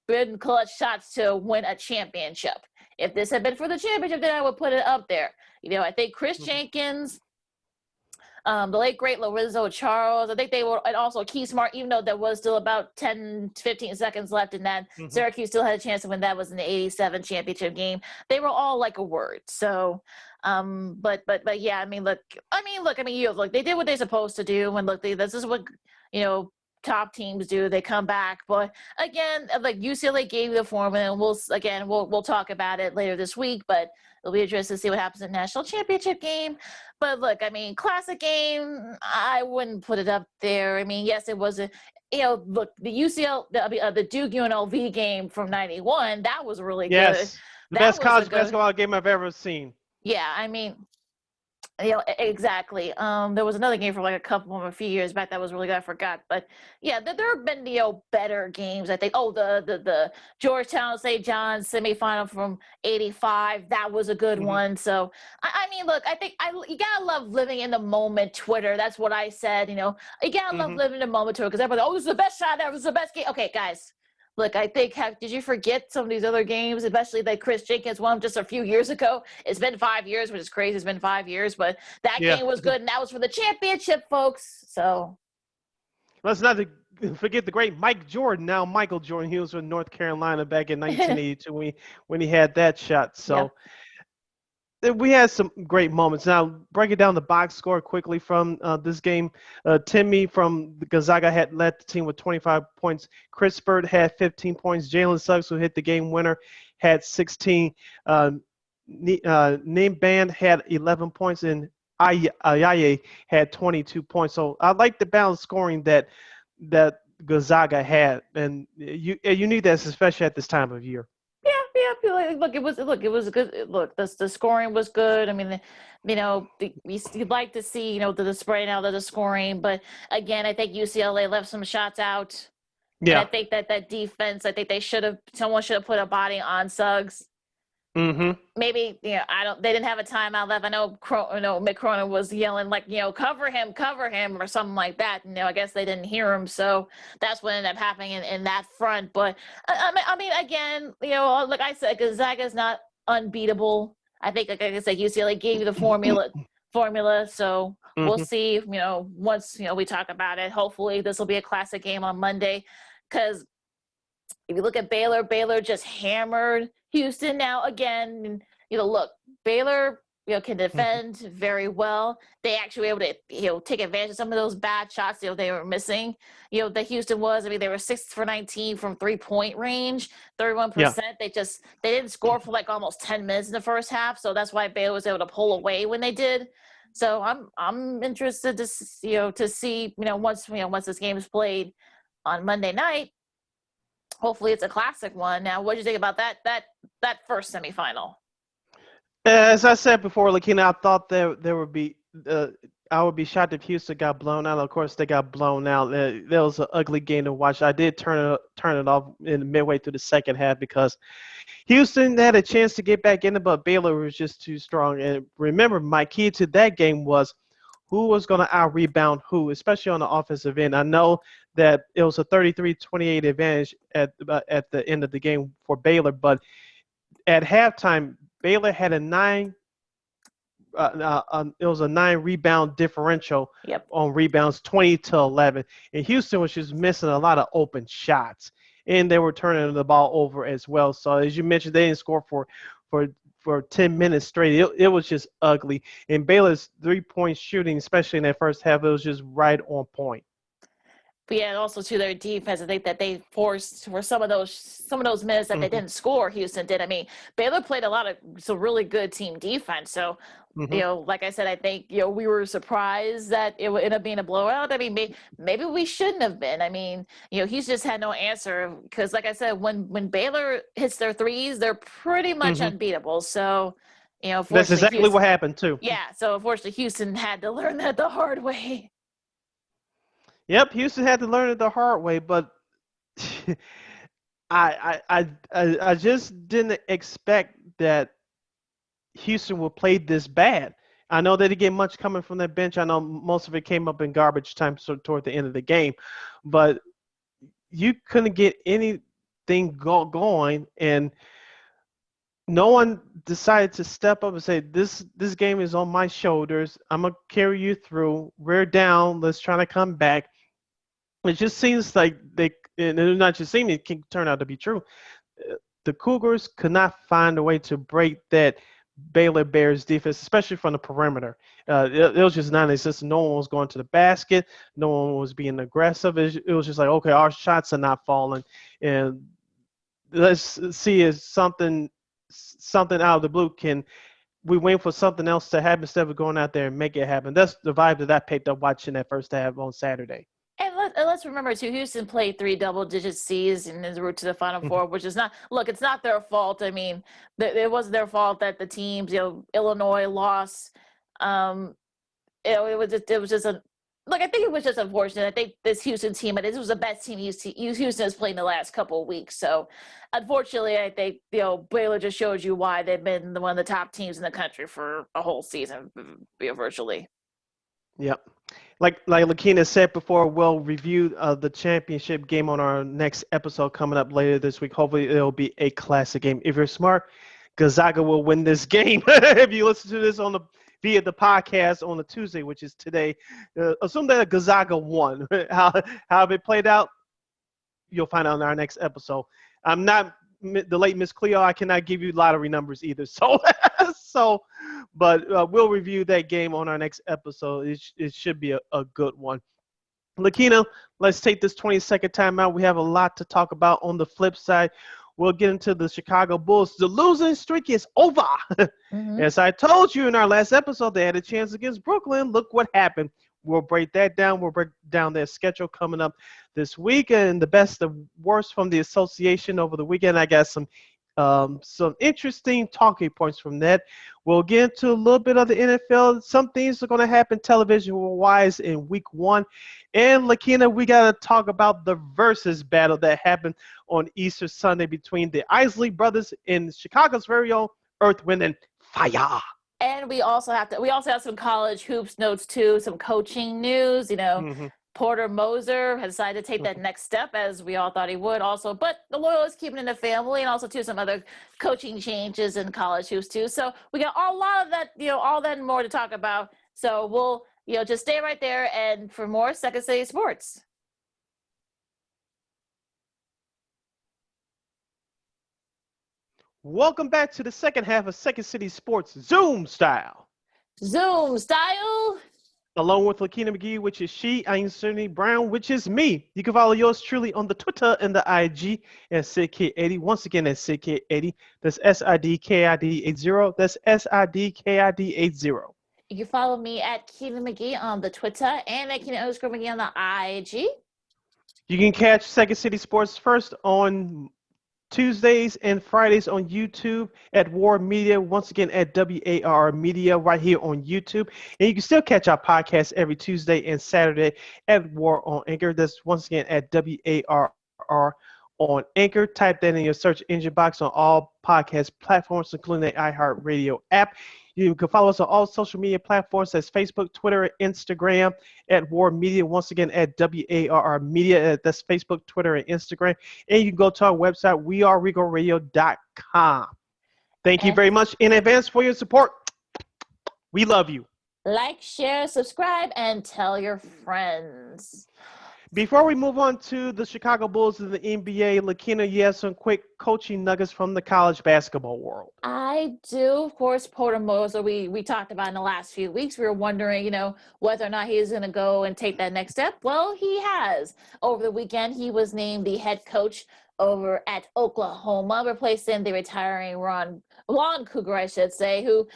been clutch shots to win a championship. If this had been for the championship, then I would put it up there. I think Chris Mhm. Jenkins, the late great Lorenzo Charles, I think they were, and also Key Smart, even though there was still about 10, 15 seconds left in that, Mhm. Syracuse still had a chance to win. That was in the 87 championship game. They were all like a word. So, but yeah, look, they did what they're supposed to do. And look, this is what, top teams do. They come back. But again, like UCLA gave you the formula, and we'll talk about it later this week, but it'll be interesting to see what happens in the national championship game. But look, classic game, I wouldn't put it up there. Yes, it was look, the the Duke UNLV game from '91, that was really good. Yes. The That best was a college good, basketball game I've ever seen. yeah. Exactly. There was another game from like a few years back that was really good. I forgot, but yeah, there have been better games. I think. Oh, the Georgetown St. John's semifinal from '85. That was a good Mhm. one. So look, I think you gotta love living in the moment. Twitter. That's what I said. You gotta love Mhm. living in the moment. Twitter, because everybody, oh, this is the best shot ever. This is the best game. Okay, guys. Look, I think, did you forget some of these other games, especially like Chris Jenkins won just a few years ago? It's been 5 years, which is crazy. It's been 5 years, but that Yeah. game was good, and that was for the championship, folks. So, Let's not forget the great Mike Jordan. Now Michael Jordan. He was with North Carolina back in 1982 when he had that shot. yep. So we had some great moments. Now, breaking down the box score quickly from this game, Timmy from Gonzaga had led the team with 25 points. Chris Bird had 15 points. Jalen Suggs, who hit the game winner, had 16. Name Band had 11 points, and Ayaye had 22 points. So I like the balanced scoring that Gonzaga had, and you need that, especially at this time of year. Yeah, yeah. It was a good look. The scoring was good. You'd like to see the spreading out of the scoring, but again, I think UCLA left some shots out, and I Yeah. think that defense. I think someone should have put a body on Suggs. Mm-hmm. Maybe they didn't have a timeout left. I know Mick Cronin was yelling like cover him or something like that. I guess they didn't hear him, so that's what ended up happening in that front. But again, like I said, Gonzaga is not unbeatable. I think, like I said, UCLA gave you the formula, so we'll Mm-hmm. see. Once we talk about it, hopefully this will be a classic game on Monday, because if you look at Baylor just hammered Houston. Now again, look, Baylor, can defend very well. They actually were able to, take advantage of some of those bad shots, they were missing. That Houston was. They were 6 for 19 from 3-point range, Yeah. 31%. They didn't score for like almost 10 minutes in the first half, so that's why Baylor was able to pull away when they did. So I'm interested to see once this game is played on Monday night. Hopefully it's a classic one. Now, what do you think about that first semifinal? As I said before, Lakeena, I thought there would be. I would be shocked if Houston got blown out. Of course, they got blown out. That was an ugly game to watch. I did turn it off in midway through the second half because Houston had a chance to get back in it, but Baylor was just too strong. And remember, my key to that game was who was going to out-rebound who, especially on the offensive end. I know that it was a 33-28 advantage at the end of the game for Baylor, but at halftime, Baylor had a 9 it was a 9 rebound differential Yep. on rebounds, 20-11. And Houston was just missing a lot of open shots, and they were turning the ball over as well. So as you mentioned, they didn't score for for 10 minutes straight. It was just ugly. And Baylor's 3-point shooting, especially in that first half, it was just right on point. But yeah, and also to their defense, I think that they forced for some of those minutes that they Mm-hmm. didn't score. Houston did. I mean, Baylor played a lot of some really good team defense. So, Mm-hmm. like I said, I think we were surprised that it would end up being a blowout. I mean, maybe we shouldn't have been. I mean, he's just had no answer because, like I said, when Baylor hits their threes, they're pretty much Mm-hmm. unbeatable. So, That's fortunately, exactly Houston. what happened too. Yeah, so unfortunately, Houston had to learn that the hard way. Yep, Houston had to learn it the hard way, but I just didn't expect that Houston would play this bad. I know they didn't get much coming from that bench. I know most of it came up in garbage time toward the end of the game, but you couldn't get anything going, and no one decided to step up and say, this game is on my shoulders. I'm gonna carry you through. We're down. Let's try to come back. It just seems like and it's not just seeming, it can turn out to be true. The Cougars could not find a way to break that Baylor Bears defense, especially from the perimeter. It was just non-existent. No one was going to the basket. No one was being aggressive. It was just like, okay, our shots are not falling, and let's see if something out of the blue can we wait for something else to happen instead of going out there and make it happen. That's the vibe that I picked up watching that first half on Saturday. And let's remember too, Houston played 3 double-digit C's in his route to the Final Four, which is not. Look, it's not their fault. I mean, it wasn't their fault that the teams, Illinois lost. It was just a. Look, I think it was just unfortunate. I think this Houston team, and this was the best team Houston has played in the last couple of weeks. So, unfortunately, I think Baylor just shows you why they've been one of the top teams in the country for a whole season, virtually. Yep. Like Lakeena said before, we'll review the championship game on our next episode coming up later this week. Hopefully, it'll be a classic game. If you're smart, Gonzaga will win this game. If you listen to this via the podcast on the Tuesday, which is today, assume that Gonzaga won. How it played out, you'll find out in our next episode. I'm not the late Miss Cleo. I cannot give you lottery numbers either. But we'll review that game on our next episode. It should be a good one. Lakeena, let's take this 20-second timeout. We have a lot to talk about on the flip side. We'll get into the Chicago Bulls. The losing streak is over. Mm-hmm. As I told you in our last episode, they had a chance against Brooklyn. Look what happened. We'll break that down. We'll break down their schedule coming up this week and the best of worst from the association over the weekend. I got some interesting talking points from that. We'll get into a little bit of the NFL. Some things are going to happen television-wise in week 1. And Lakeena, we got to talk about the Verzuz battle that happened on Easter Sunday between the Isley Brothers and Chicago's very own Earth, Wind, and Fire. And we also have some college hoops notes too, some coaching news. Mm-hmm. Porter Moser has decided to take that next step, as we all thought he would also. But the Loyola is keeping in the family, and also too some other coaching changes in college hoops too. So we got a lot of that, all that and more to talk about. So we'll, just stay right there and for more Second City Sports. Welcome back to the second half of Second City Sports Zoom style. Zoom style. Along with Lakeena McGee, which is she, I am Cerny Brown, which is me. You can follow yours truly on the Twitter and the IG at SidKid80. Once again, at SidKid80. That's SIDKID80. That's SIDKID80. You can follow me at Keena McGee on the Twitter and at Keena_McGee on the IG. You can catch Second City Sports first on Tuesdays and Fridays on YouTube at War Media. Once again, at WAR Media right here on YouTube. And you can still catch our podcast every Tuesday and Saturday at War on Anchor. That's once again at WAR on Anchor. Type that in your search engine box on all podcast platforms, including the iHeartRadio app. You can follow us on all social media platforms. That's Facebook, Twitter, and Instagram at War Media. Once again, at WARR Media. That's Facebook, Twitter, and Instagram. And you can go to our website, weareregalradio.com. Thank you very much in advance for your support. We love you. Like, share, subscribe, and tell your friends. Before we move on to the Chicago Bulls and the NBA, Lakeena, you have some quick coaching nuggets from the college basketball world. I do, of course, Porter Moser, we talked about in the last few weeks. We were wondering, whether or not he's going to go and take that next step. Well, he has. Over the weekend, he was named the head coach over at Oklahoma, replacing the retiring Lon Cougar, I should say, who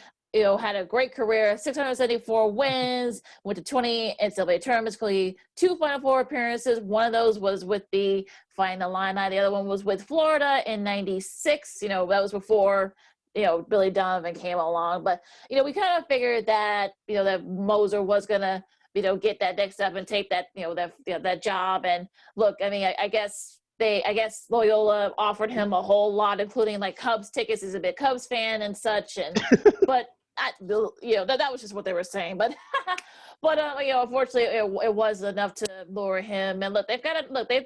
had a great career, 674 wins, went to 20 NCAA tournaments, including 2 Final Four appearances. One of those was with the Fighting Illini. The other one was with Florida in '96. That was before Billy Donovan came along. But we kind of figured that that Moser was gonna get that next step and take that that job. And look, I mean, I guess Loyola offered him a whole lot, including like Cubs tickets. He's a big Cubs fan and such. But that was just what they were saying. But unfortunately, it was enough to lure him. And look, they've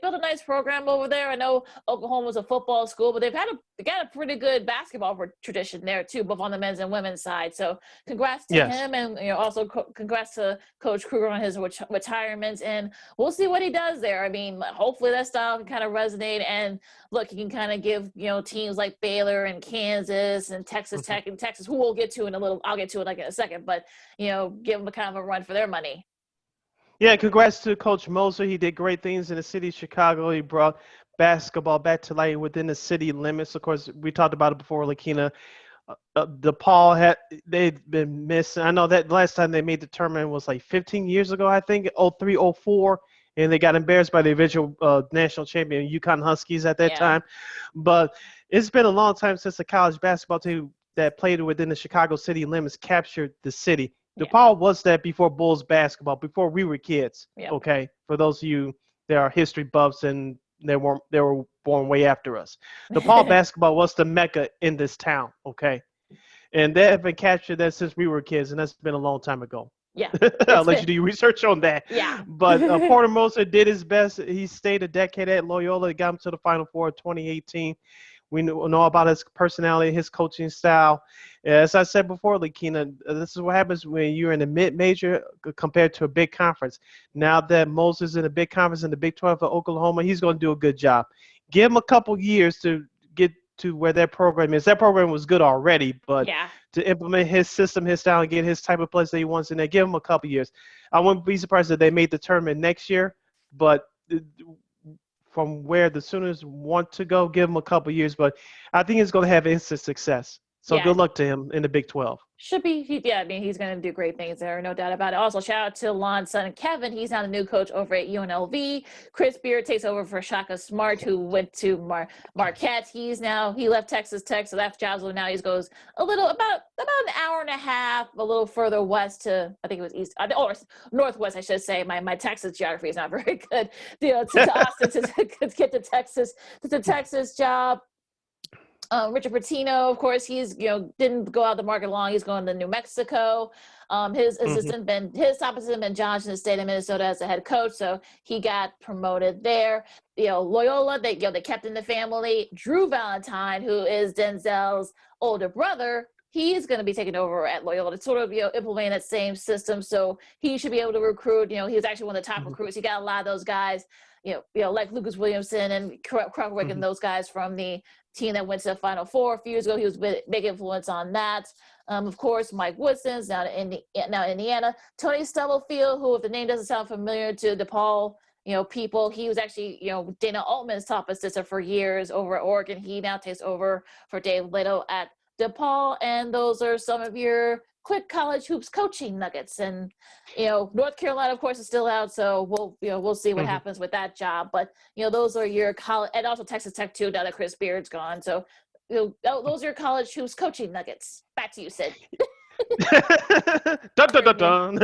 built a nice program over there. I know Oklahoma's a football school, but they got a pretty good basketball tradition there too, both on the men's and women's side. So congrats to him, and also congrats to Coach Kruger on his retirement. And we'll see what he does there. I mean, hopefully that style can kind of resonate. And look, he can kind of give teams like Baylor and Kansas and Texas Tech and Texas, who I'll get to in a second, but give them a kind of a run for their money. Yeah, congrats to Coach Moser. He did great things in the city of Chicago. He brought basketball back to life within the city limits. Of course, we talked about it before, Lakeena. They'd been missing. I know that last time they made the tournament was like 15 years ago, I think, 03, 04, and they got embarrassed by the eventual national champion UConn Huskies at that time. But it's been a long time since the college basketball team that played within the Chicago city limits captured the city. DePaul was that before Bulls basketball, before we were kids. Okay, for those of you that are history buffs and they were born way after us. DePaul basketball was the mecca in this town. Okay, and they have been captured that since we were kids, and that's been a long time ago. Yeah, I'll let you do your research on that. Yeah, but Porter Moser did his best. He stayed a decade at Loyola, got him to the Final Four in 2018. We know about his personality, his coaching style. As I said before, Lakeena, this is what happens when you're in a mid-major compared to a big conference. Now that Moser's in a big conference in the Big 12 for Oklahoma, he's going to do a good job. Give him a couple years to get to where that program is. That program was good already, but to implement his system, his style, and get his type of players that he wants in there, give him a couple years. I wouldn't be surprised if they made the tournament next year, but from where the Sooners want to go, give him a couple years. But I think he's going to have instant success. So good luck to him in the Big 12. Should be, I mean, he's going to do great things there, no doubt about it. Also, shout out to Lon's son, Kevin. He's now the new coach over at UNLV. Chris Beard takes over for Shaka Smart, who went to Marquette. He left Texas Tech, so that job's now he goes about an hour and a half, a little further west to, I think it was east, or northwest, I should say. My Texas geography is not very good. To Austin to get to Texas. It's a Texas job. Richard Pitino, of course, he's didn't go out the market long. He's going to New Mexico. His top assistant Ben Johnson, the state of Minnesota, as the head coach, so he got promoted there. Loyola, they kept in the family. Drew Valentine, who is Denzel's older brother, he's going to be taking over at Loyola to sort of implement that same system. So he should be able to recruit. He was actually one of the top recruits. He got a lot of those guys. Like Lucas Williamson and Krauwick and those guys from the team that went to the Final Four a few years ago. He was a big influence on that. Of course, Mike Woodson's now Indiana. Tony Stubblefield, who, if the name doesn't sound familiar to DePaul, people, he was actually, Dana Altman's top assistant for years over at Oregon. He now takes over for Dave Little at DePaul. And those are some of your quick college hoops coaching nuggets. And North Carolina, of course, is still out, so we'll see what happens with that job. But those are your college, and also Texas Tech too, now that Chris Beard's gone. So those are your college hoops coaching nuggets. Back to you, Sid. Dun, dun, dun, dun.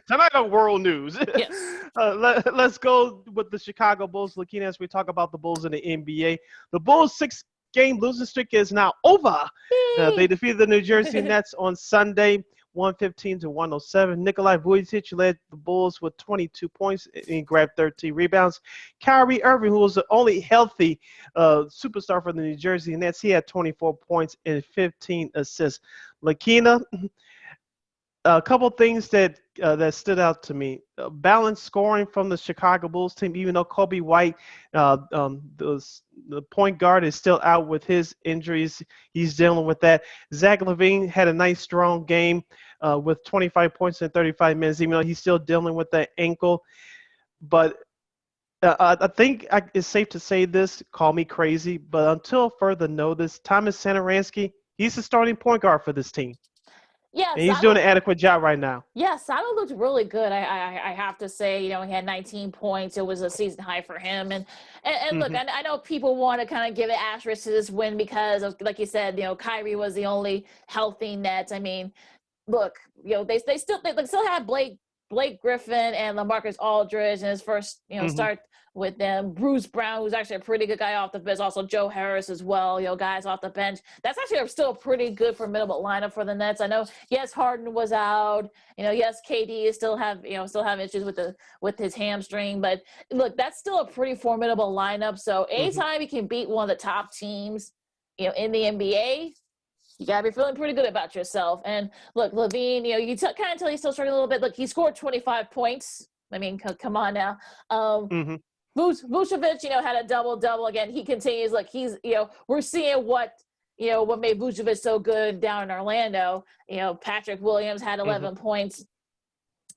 Tonight on World News. Yes. Let's go with the Chicago Bulls, Lakeena, as we talk about the Bulls in the NBA. The Bulls' 6-game losing streak is now over. They defeated the New Jersey Nets on Sunday. 115 to 107. Nikolai Vujic led the Bulls with 22 points and he grabbed 13 rebounds. Kyrie Irving, who was the only healthy superstar for the New Jersey Nets, he had 24 points and 15 assists. Lakeena, a couple things that stood out to me. Balanced scoring from the Chicago Bulls team, even though Kobe White, the point guard, is still out with his injuries. He's dealing with that. Zach LaVine had a nice, strong game with 25 points in 35 minutes, even though he's still dealing with that ankle. But I think it's safe to say this, call me crazy, but until further notice, Thomas Satoransky, he's the starting point guard for this team. Yes, And he's doing an adequate job right now. Yeah, Sato looked really good. I have to say, he had 19 points. It was a season high for him. And look, I know people want to kind of give an asterisk to this win because of, like you said, Kyrie was the only healthy Nets. I mean, look, they still had Blake Griffin and LaMarcus Aldridge in his first start with them. Bruce Brown, who's actually a pretty good guy off the bench, also Joe Harris as well, guys off the bench. That's actually still a pretty good formidable lineup for the Nets. I know, yes, Harden was out. Yes, KD is still have issues with his hamstring, but look, that's still a pretty formidable lineup. So anytime you can beat one of the top teams, in the NBA, you gotta be feeling pretty good about yourself. And look, LaVine, you kind of tell he's still struggling a little bit. Look, he scored 25 points. I mean, come on now. Vucevic, had a double-double. Again, he continues. Like, he's, we're seeing what made Vucevic so good down in Orlando. Patrick Williams had 11 points,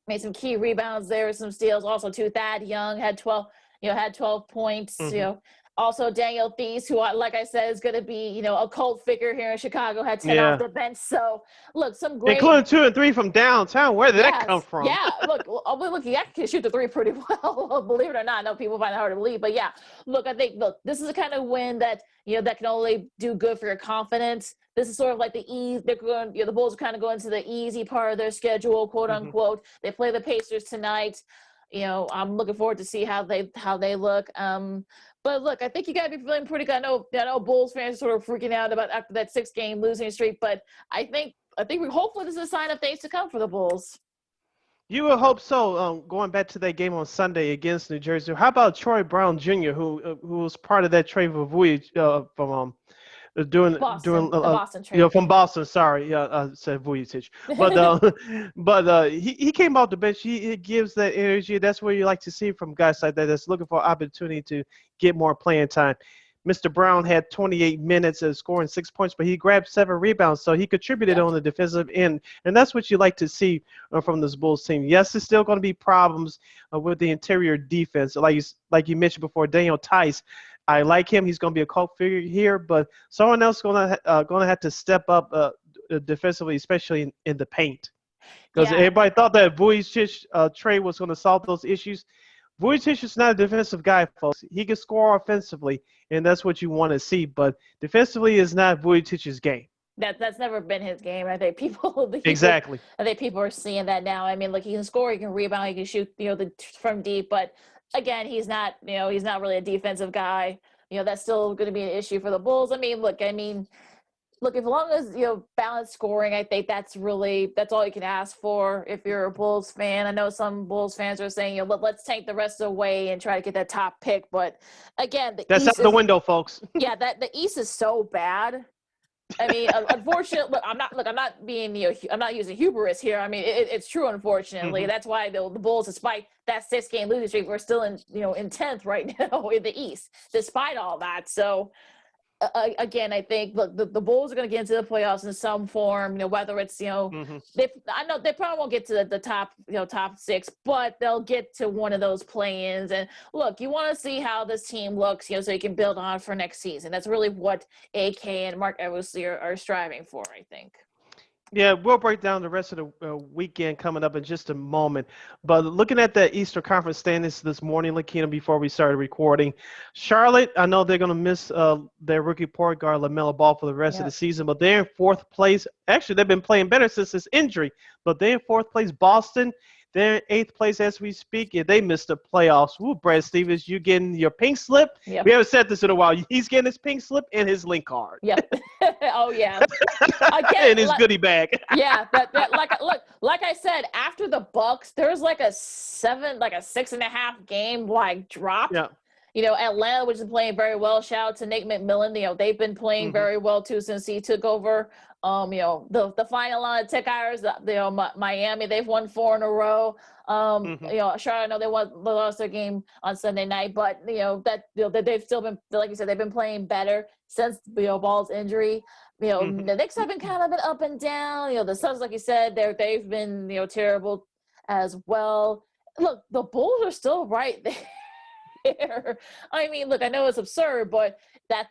made some key rebounds there with some steals. Also, too, Thad Young had 12 points. Also, Daniel Theis, who, like I said, is going to be, a cult figure here in Chicago, had 10 off the bench. So, look, some great. Including 2 and 3 from downtown. Where did that come from? Yeah, look, he can shoot the three pretty well, believe it or not. I know people find it hard to believe. But, yeah, look, I think, this is the kind of win that, that can only do good for your confidence. This is sort of like the ease. They're going, the Bulls are kind of going to the easy part of their schedule, quote unquote. They play the Pacers tonight. I'm looking forward to see how they look. But look, I think you got to be feeling pretty good. I know Bulls fans are sort of freaking out about after that 6-game losing streak, but I think hopefully this is a sign of things to come for the Bulls. You would hope so. Going back to that game on Sunday against New Jersey, how about Troy Brown Jr., who was part of that trade for Vujic from the Boston trade. From Boston. Sorry, I said Vujic, but he came off the bench. He gives that energy. That's what you like to see from guys like that. That's looking for opportunity to get more playing time. Mr. Brown had 28 minutes of scoring 6 points, but he grabbed 7 rebounds, so he contributed on the defensive end, and that's what you like to see from this Bulls team. Yes, there's still going to be problems with the interior defense, like you mentioned before. Daniel Theis, I like him. He's going to be a cult figure here, but someone else is going to have to step up defensively, especially in the paint, because everybody thought that Vujic trade was going to solve those issues. Vujic is not a defensive guy, folks. He can score offensively, and that's what you want to see. But defensively is not Vujicic's game. That's never been his game. I think people exactly. I think people are seeing that now. I mean, look, he can score, he can rebound, he can shoot, from deep. But again, he's not really a defensive guy. That's still going to be an issue for the Bulls. Look, as long as, balanced scoring, I think that's all you can ask for if you're a Bulls fan. I know some Bulls fans are saying, let's take the rest away and try to get that top pick. But again, that's out the window, folks. Yeah, the East is so bad. I mean, unfortunately, I'm not using hubris here. I mean, it's true, unfortunately. That's why the Bulls, despite that 6-game losing streak, we're still in 10th right now in the East, despite all that. So, again, I think the Bulls are going to get into the playoffs in some form. Whether it's I know they probably won't get to the top top 6, but they'll get to one of those play-ins. And look, you want to see how this team looks, so you can build on for next season. That's really what AK and Mark Eversley are striving for, I think. Yeah, we'll break down the rest of the weekend coming up in just a moment. But looking at the Eastern Conference standings this morning, Lakeena, before we started recording, Charlotte, I know they're going to miss their rookie point guard, LaMelo Ball, for the rest of the season, but they're in 4th place. Actually, they've been playing better since his injury, but they're in 4th place. Boston, They're in 8th place as we speak. If they missed the playoffs, woo, Brad Stevens, you getting your pink slip. Yep. We haven't said this in a while. He's getting his pink slip and his link card. Yep. Oh yeah. Again, and his goodie bag. Yeah, that like I said, after the Bucks, there was like a 6.5 game drop. Yeah. Atlanta, which is playing very well. Shout out to Nate McMillan. They've been playing very well too since he took over. The final line of Tech Irish, Miami, they've won 4 in a row. Sure, I know they lost their game on Sunday night, but they've still been, like you said, they've been playing better since Ball's injury. The Knicks have been kind of up and down. The Suns, like you said, they've been terrible as well. Look, the Bulls are still right there. I mean, look, I know it's absurd, but that's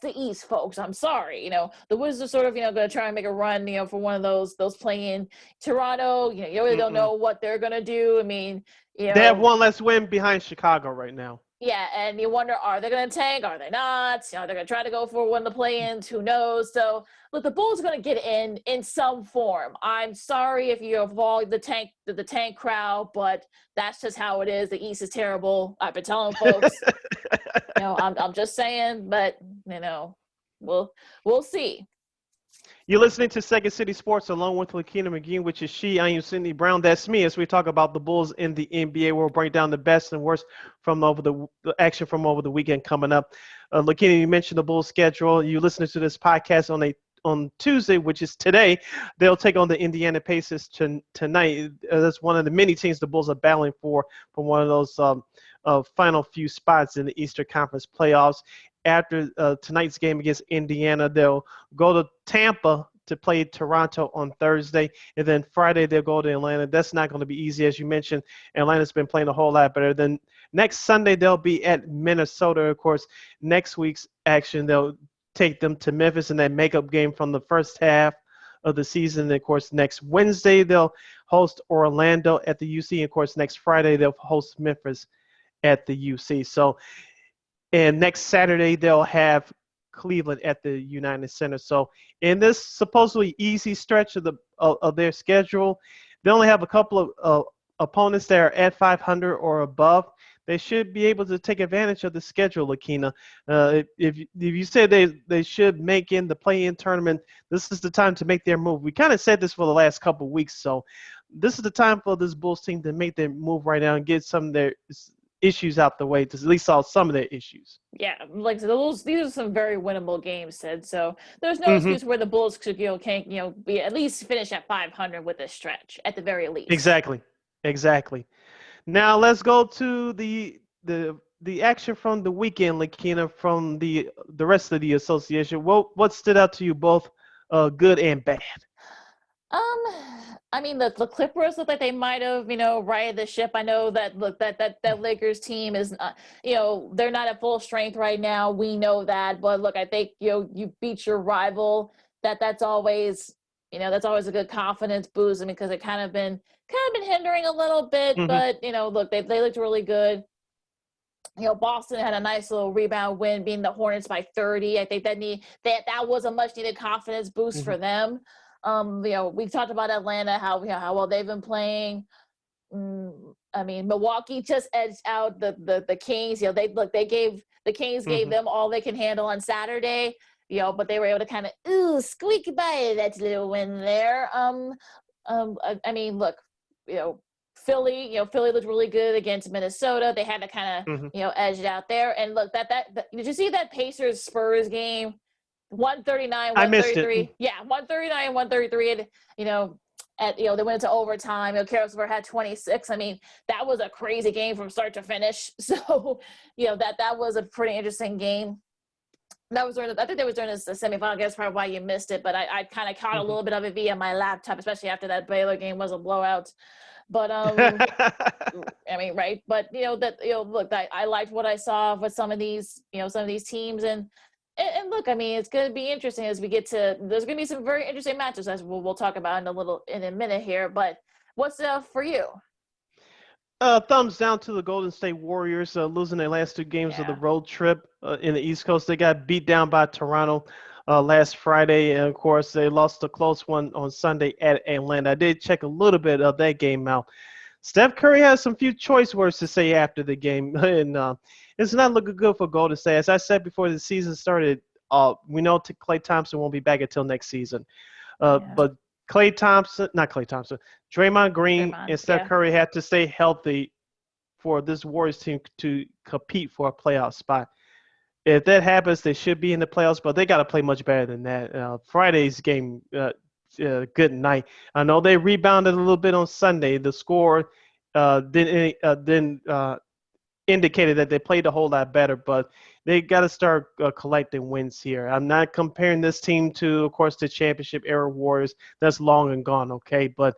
the East, folks. I'm sorry. The Wizards are sort of going to try and make a run, for one of those play-in. Toronto, you really don't know what they're going to do. I mean, they have one less win behind Chicago right now. Yeah, and you wonder, are they going to tank? Are they not? They're going to try to go for one of the play-ins. Who knows? So, look, the Bulls are going to get in some form. I'm sorry if you avoid the tank crowd, but that's just how it is. The East is terrible. I've been telling folks. I'm just saying, but we'll see. You're listening to Second City Sports along with Lakeena McGee, which is she. I am Sydney Brown. That's me. As we talk about the Bulls in the NBA, we'll break down the best and worst from the action from over the weekend coming up. Lakeena, you mentioned the Bulls schedule. You listening to this podcast on Tuesday, which is today. They'll take on the Indiana Pacers tonight. That's one of the many teams the Bulls are battling for one of those final few spots in the Eastern Conference playoffs. After tonight's game against Indiana, they'll go to Tampa to play Toronto on Thursday, and then Friday they'll go to Atlanta. That's not going to be easy. As you mentioned, Atlanta's been playing a whole lot better. Then next Sunday they'll be at Minnesota. Of course, next week's action, they'll take them to Memphis in that makeup game from the first half of the season. And of course, next Wednesday they'll host Orlando at the UC. And of course, next Friday they'll host Memphis at the UC. So, and next Saturday they'll have Cleveland at the United Center. So in this supposedly easy stretch of their schedule, they only have a couple of opponents that are at 500 or above. They should be able to take advantage of the schedule, Lakeena. If you said they should make in the play-in tournament, this is the time to make their move. We kind of said this for the last couple of weeks, so this is the time for this Bulls team to make their move right now and get some of their issues out the way, to at least solve some of their issues. Yeah, like so these are some very winnable games, Sid. So there's no excuse where the Bulls could can't be at least finish at 500 with this stretch at the very least. Exactly. Now let's go to the action from the weekend, Lakeena, from the rest of the association. What stood out to you, both good and bad? I mean, the Clippers look like they might have, righted the ship. I know that that Lakers team is, they're not at full strength right now. We know that, but look, I think you beat your rival. That's always, that's always a good confidence boost. I mean, because it kind of been hindering a little bit, but look, they looked really good. Boston had a nice little rebound win, beating the Hornets by 30. I think that was a much needed confidence boost for them. We talked about Atlanta, how well they've been playing. I mean, Milwaukee just edged out the Kings. They gave the Kings gave them all they can handle on Saturday. But they were able to kind of squeak by that little win there. I mean, look, Philly looked really good against Minnesota. They had to kind of edge it out there. And look, that did you see that Pacers Spurs game? 139, 133. Yeah, 139, 133. And, they went into overtime. Caris LeVert had 26. I mean, that was a crazy game from start to finish. So, that was a pretty interesting game. That was I think that was during the semifinal. I guess probably why you missed it. But I kind of caught a little bit of it via my laptop, especially after that Baylor game was a blowout. But I mean, right? But look, I liked what I saw with some of these teams, and look, I mean, it's going to be interesting as we get to. There's going to be some very interesting matches as we'll talk about in a minute here. But what's for you? Thumbs down to the Golden State Warriors, losing their last 2 games of the road trip in the East Coast. They got beat down by Toronto. last Friday, and of course they lost a close one on Sunday at Atlanta. I did check a little bit of that game out. Steph Curry has some few choice words to say after the game, and it's not looking good for Golden State. As I said before the season started, we know Klay Thompson won't be back until next season. But Draymond Green and Steph Curry had to stay healthy for this Warriors team to compete for a playoff spot. If that happens, they should be in the playoffs, but they got to play much better than that. Friday's game, good night. I know they rebounded a little bit on Sunday. The score didn't indicated that they played a whole lot better, but they got to start collecting wins here. I'm not comparing this team to, of course, the championship era Warriors. That's long and gone, okay? But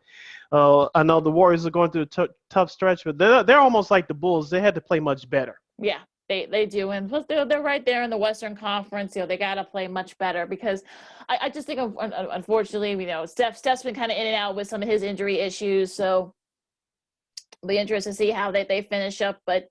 I know the Warriors are going through a tough stretch, but they're almost like the Bulls. They had to play much better. Yeah. They do, and plus they're right there in the Western Conference. They got to play much better because I just think, unfortunately, Steph's been kind of in and out with some of his injury issues, so it'll be interesting to see how they finish up. But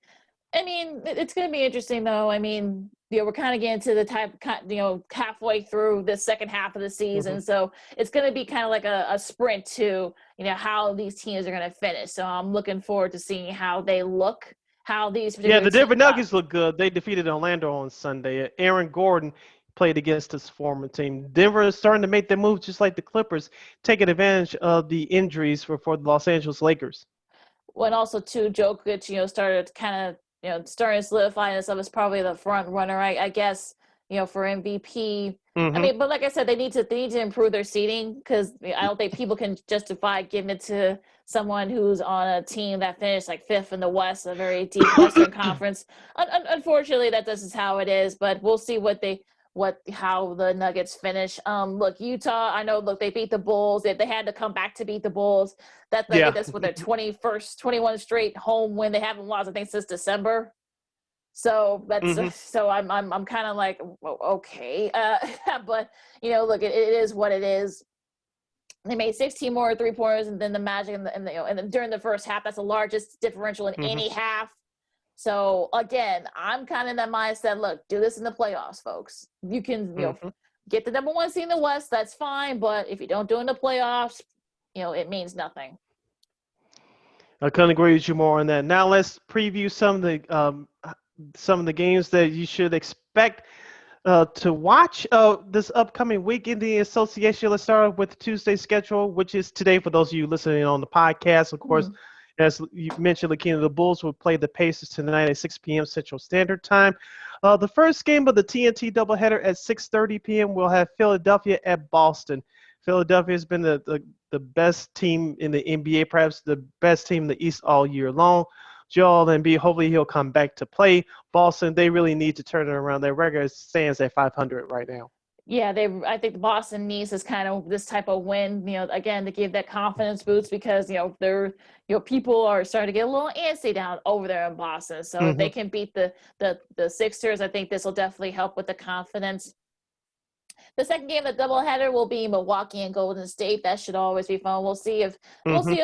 I mean, it's going to be interesting, though. I mean, we're kind of getting to the halfway through the second half of the season, so it's going to be kind of like a sprint to how these teams are going to finish. So I'm looking forward to seeing how they look. The Denver Nuggets look good. They defeated Orlando on Sunday. Aaron Gordon played against his former team. Denver is starting to make their move just like the Clippers, taking advantage of the injuries for the Los Angeles Lakers. Well, and also, too, Jokic, started kind of, starting to solidify himself as probably the front runner, I guess, for MVP. I mean, but like I said, they need to improve their seeding because I don't think people can justify giving it to someone who's on a team that finished like fifth in the West, a very deep Western Conference. Unfortunately, this is how it is. But we'll see how the Nuggets finish. Look, Utah, I know. Look, they beat the Bulls. They had to come back to beat the Bulls. I think that's with their 21 straight home win. They haven't lost, I think, since December. So that's so I'm kind of like, okay, but look, it is what it is. They made 16 more 3-pointers than the Magic, and then during the first half, that's the largest differential in any half. So again, I'm kind of in that mindset. Look, do this in the playoffs, folks. You can get the number one seed in the West. That's fine, but if you don't do it in the playoffs, it means nothing. I couldn't agree with you more on that. Now let's preview some of the games that you should expect to watch this upcoming week in the association. Let's start with Tuesday's schedule, which is today for those of you listening on the podcast. Of course, as you mentioned, Lakeena, the Bulls will play the Pacers tonight at 6 p.m. Central Standard Time. The first game of the TNT doubleheader at 6:30 p.m. we'll have Philadelphia at Boston. Philadelphia has been the best team in the NBA, perhaps the best team in the East all year long. Joel Embiid, hopefully he'll come back to play. Boston, they really need to turn it around. Their record stands at 500 right now. Yeah, I think Boston needs this kind of this type of win, again, to give that confidence boost because they're people are starting to get a little antsy down over there in Boston. So if they can beat the Sixers, I think this will definitely help with the confidence. The second game of the doubleheader will be Milwaukee and Golden State. That should always be fun. We'll see if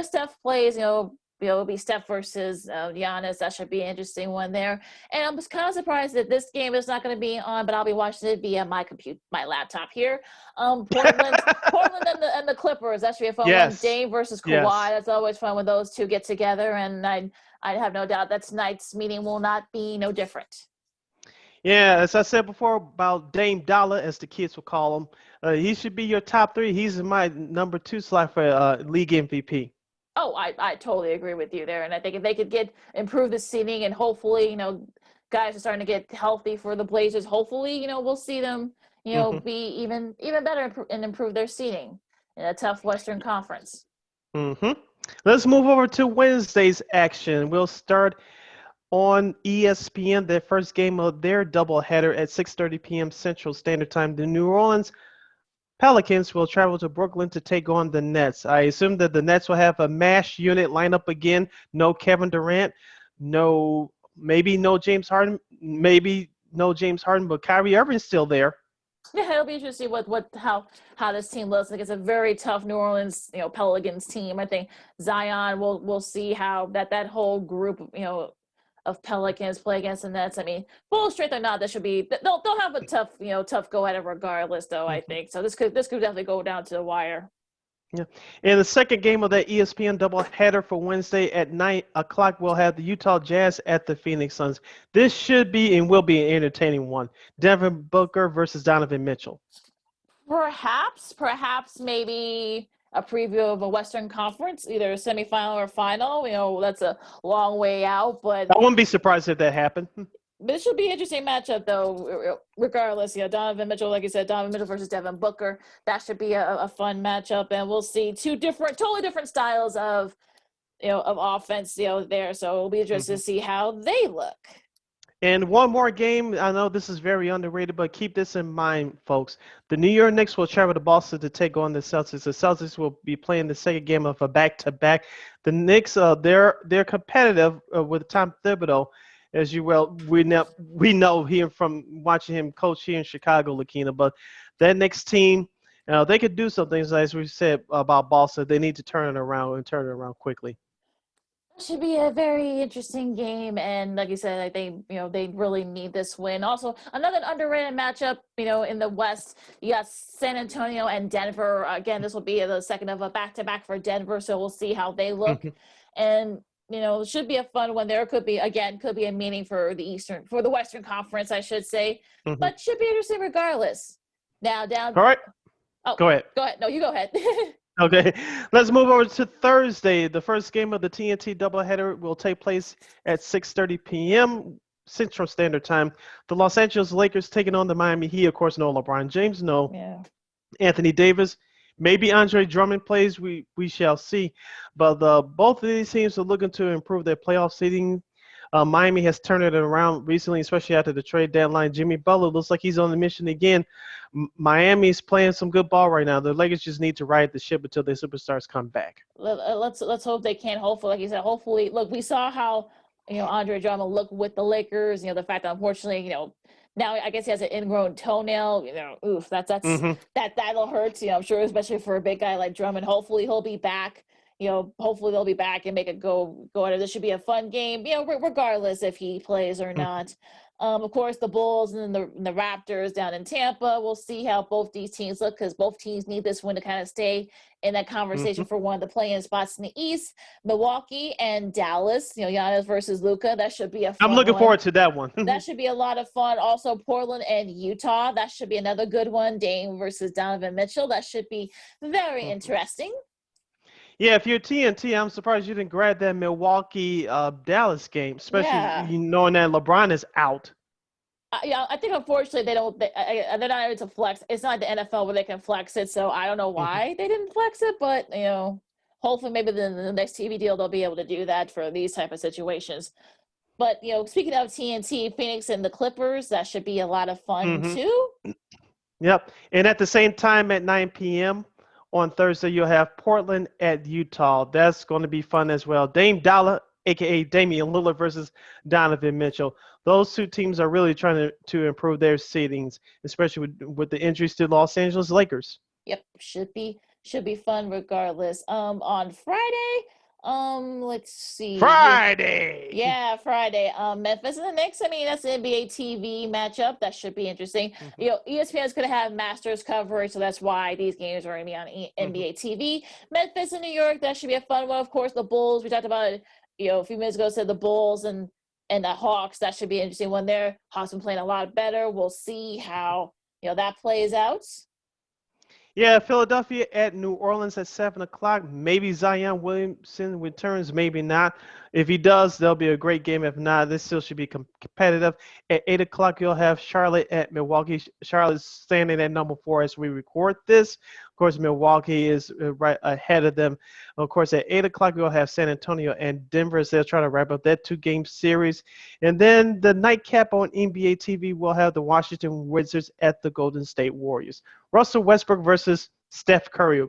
Steph plays. It'll be Steph versus Giannis. That should be an interesting one there. And I'm just kind of surprised that this game is not going to be on, but I'll be watching it via my laptop here. Portland and the Clippers. That should be a fun one. Dame versus Kawhi. Yes. That's always fun when those two get together. And I have no doubt that tonight's meeting will not be no different. Yeah, as I said before about Dame Dollar, as the kids will call him, he should be your top three. He's in my number 2 slot for league MVP. Oh, I totally agree with you there. And I think if they could improve the seating and hopefully, guys are starting to get healthy for the Blazers. Hopefully, we'll see them, be even better and improve their seating in a tough Western Conference. Let's move over to Wednesday's action. We'll start on ESPN, their first game of their doubleheader at 6:30 p.m. Central Standard Time. The New Orleans Pelicans will travel to Brooklyn to take on the Nets. I assume that the Nets will have a mash unit lineup again. No Kevin Durant, maybe no James Harden, but Kyrie Irving's still there. Yeah, it'll be interesting how this team looks. Like it's a very tough New Orleans, Pelicans team. I think Zion will see how that whole group, of Pelicans play against the Nets. I mean, full strength or not, they'll have a tough go at it regardless, though. I think so. This could definitely go down to the wire. Yeah. In the second game of that ESPN doubleheader for Wednesday at 9 o'clock, we'll have the Utah Jazz at the Phoenix Suns. This should be and will be an entertaining one. Devin Booker versus Donovan Mitchell. Perhaps maybe a preview of a Western Conference, either semifinal or final. That's a long way out, but I wouldn't be surprised if that happened. This should be an interesting matchup, though, regardless. Donovan Mitchell, like you said, Donovan Mitchell versus Devin Booker. That should be a fun matchup, and we'll see totally different styles of offense, there. So it'll be interesting to see how they look. And one more game. I know this is very underrated, but keep this in mind, folks. The New York Knicks will travel to Boston to take on the Celtics. The Celtics will be playing the second game of a back-to-back. The Knicks, they're competitive with Tom Thibodeau. As we know him from watching him coach here in Chicago, Lakeena. But that next team, they could do some things, as we said about Boston. They need to turn it around quickly. It should be a very interesting game, and like you said, I think they really need this win. Also, another underrated matchup, in the West, you got San Antonio and Denver. Again, this will be the second of a back-to-back for Denver, so we'll see how they look. And it should be a fun one. There could be a meaning for the Western Conference, I should say, but should be interesting regardless. Now down. All right. Oh, go ahead. Go ahead. No, you go ahead. Okay, let's move over to Thursday. The first game of the TNT doubleheader will take place at 6:30 p.m. Central Standard Time. The Los Angeles Lakers taking on the Miami Heat. Of course, no LeBron James, no Anthony Davis. Maybe Andre Drummond plays. We shall see. But both of these teams are looking to improve their playoff seeding. Miami has turned it around recently, especially after the trade deadline. Jimmy Butler looks like he's on the mission again. Miami's playing some good ball right now. The Lakers just need to ride the ship until their superstars come back. Let's hope they can. Hopefully, like you said, look, we saw how Andre Drummond looked with the Lakers. The fact that unfortunately, now I guess he has an ingrown toenail. Oof, that'll hurt. I'm sure, especially for a big guy like Drummond. Hopefully, he'll be back. Hopefully they'll be back and make it go at it. This should be a fun game, regardless if he plays or not. Of course, the Bulls and the Raptors down in Tampa. We'll see how both these teams look, because both teams need this win to kind of stay in that conversation for one of the play-in spots in the East. Milwaukee and Dallas, Giannis versus Luka. That should be a fun I'm looking one. forward to that one. That should be a lot of fun. Also, Portland and Utah. That should be another good one. Dame versus Donovan Mitchell. That should be very interesting. Yeah, if you're TNT, I'm surprised you didn't grab that Milwaukee Dallas game, especially knowing that LeBron is out. I think unfortunately they're not able to flex. It's not the NFL where they can flex it, so I don't know why they didn't flex it, but hopefully maybe the next TV deal they'll be able to do that for these type of situations. But speaking of TNT, Phoenix and the Clippers, that should be a lot of fun too. Yep, and at the same time at 9 p.m. on Thursday, you'll have Portland at Utah. That's going to be fun as well. Dame Dollar, a.k.a. Damian Lillard versus Donovan Mitchell. Those two teams are really trying to improve their seedings, especially with the injuries to Los Angeles Lakers. Yep, should be fun regardless. On Friday, let's see. Friday. Yeah, Friday. Memphis and the Knicks. I mean, that's an NBA TV matchup. That should be interesting. ESPN is going to have Masters coverage, so that's why these games are going to be on NBA TV. Memphis and New York. That should be a fun one. Of course, the Bulls. We talked about it, a few minutes ago. Said the Bulls and the Hawks. That should be an interesting one there. Hawks been playing a lot better. We'll see how that plays out. Yeah, Philadelphia at New Orleans at 7 o'clock. Maybe Zion Williamson returns, maybe not. If he does, there'll be a great game. If not, this still should be competitive. At 8 o'clock, you'll have Charlotte at Milwaukee. Charlotte's standing at number 4 as we record this. Of course, Milwaukee is right ahead of them. Of course, at 8 o'clock, you'll have San Antonio and Denver as they're trying to wrap up that 2-game series. And then the nightcap on NBA TV will have the Washington Wizards at the Golden State Warriors. Russell Westbrook versus Steph Curry,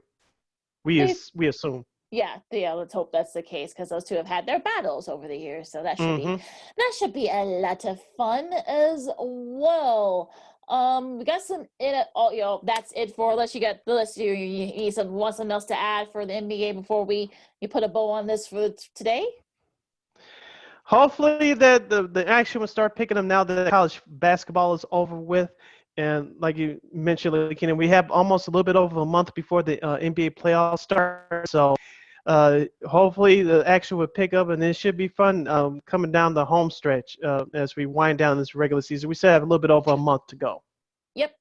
we assume. Yeah, let's hope that's the case, because those two have had their battles over the years, so that should be a lot of fun as well. We got some that's it for, unless you got the list, you need something else to add for the NBA before you put a bow on this for today. Hopefully that the action will start picking up now that college basketball is over with. And like you mentioned, Lakina, we have almost a little bit over a month before the NBA playoffs start. So hopefully the action will pick up, and it should be fun coming down the home stretch as we wind down this regular season. We still have a little bit over a month to go. Yep.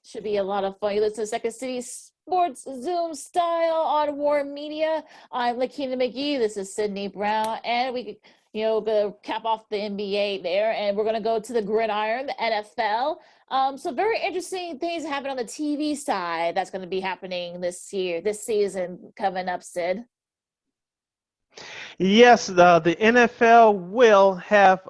Should be a lot of fun. You listen to Second City Sports Zoom style on War Media. I'm Lakeena McGee. This is Sydney Brown. And we, gonna cap off the NBA there. And we're going to go to the gridiron, the NFL. So very interesting things happen on the TV side that's going to be happening this season coming up, Sid. Yes, the NFL will have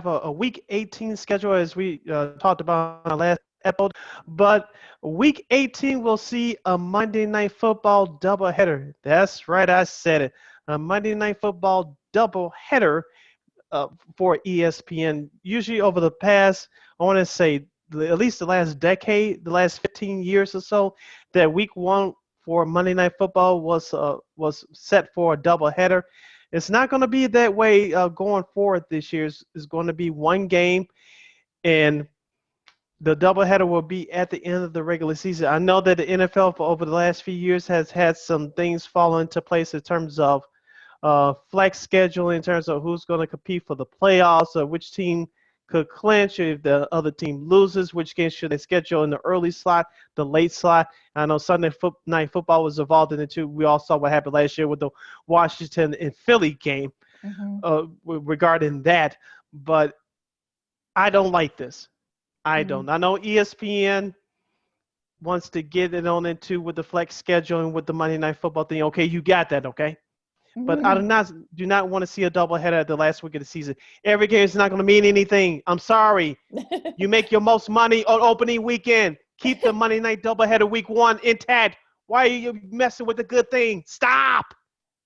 a Week 18 schedule as we talked about in our last episode, but Week 18 will see a Monday Night Football doubleheader. That's right, I said it. A Monday Night Football doubleheader for ESPN. Usually over the past, I want to say, at least the last decade, the last 15 years or so, that Week 1 for Monday Night Football was set for a doubleheader. It's not going to be that way going forward this year. It's going to be one game, and the doubleheader will be at the end of the regular season. I know that the NFL for over the last few years has had some things fall into place in terms of flex scheduling, in terms of who's going to compete for the playoffs, or which team could clinch if the other team loses, which game should they schedule in the early slot, the late slot. I know Sunday Night Football was involved in it too. We all saw what happened last year with the Washington and Philly game regarding that. But I don't like this. I don't. I know ESPN wants to get it on into with the flex scheduling with the Monday Night Football thing. Okay, you got that, okay? But I do not want to see a doubleheader at the last week of the season. Every game is not going to mean anything. I'm sorry. You make your most money on opening weekend. Keep the Monday night doubleheader week 1 intact. Why are you messing with the good thing? Stop.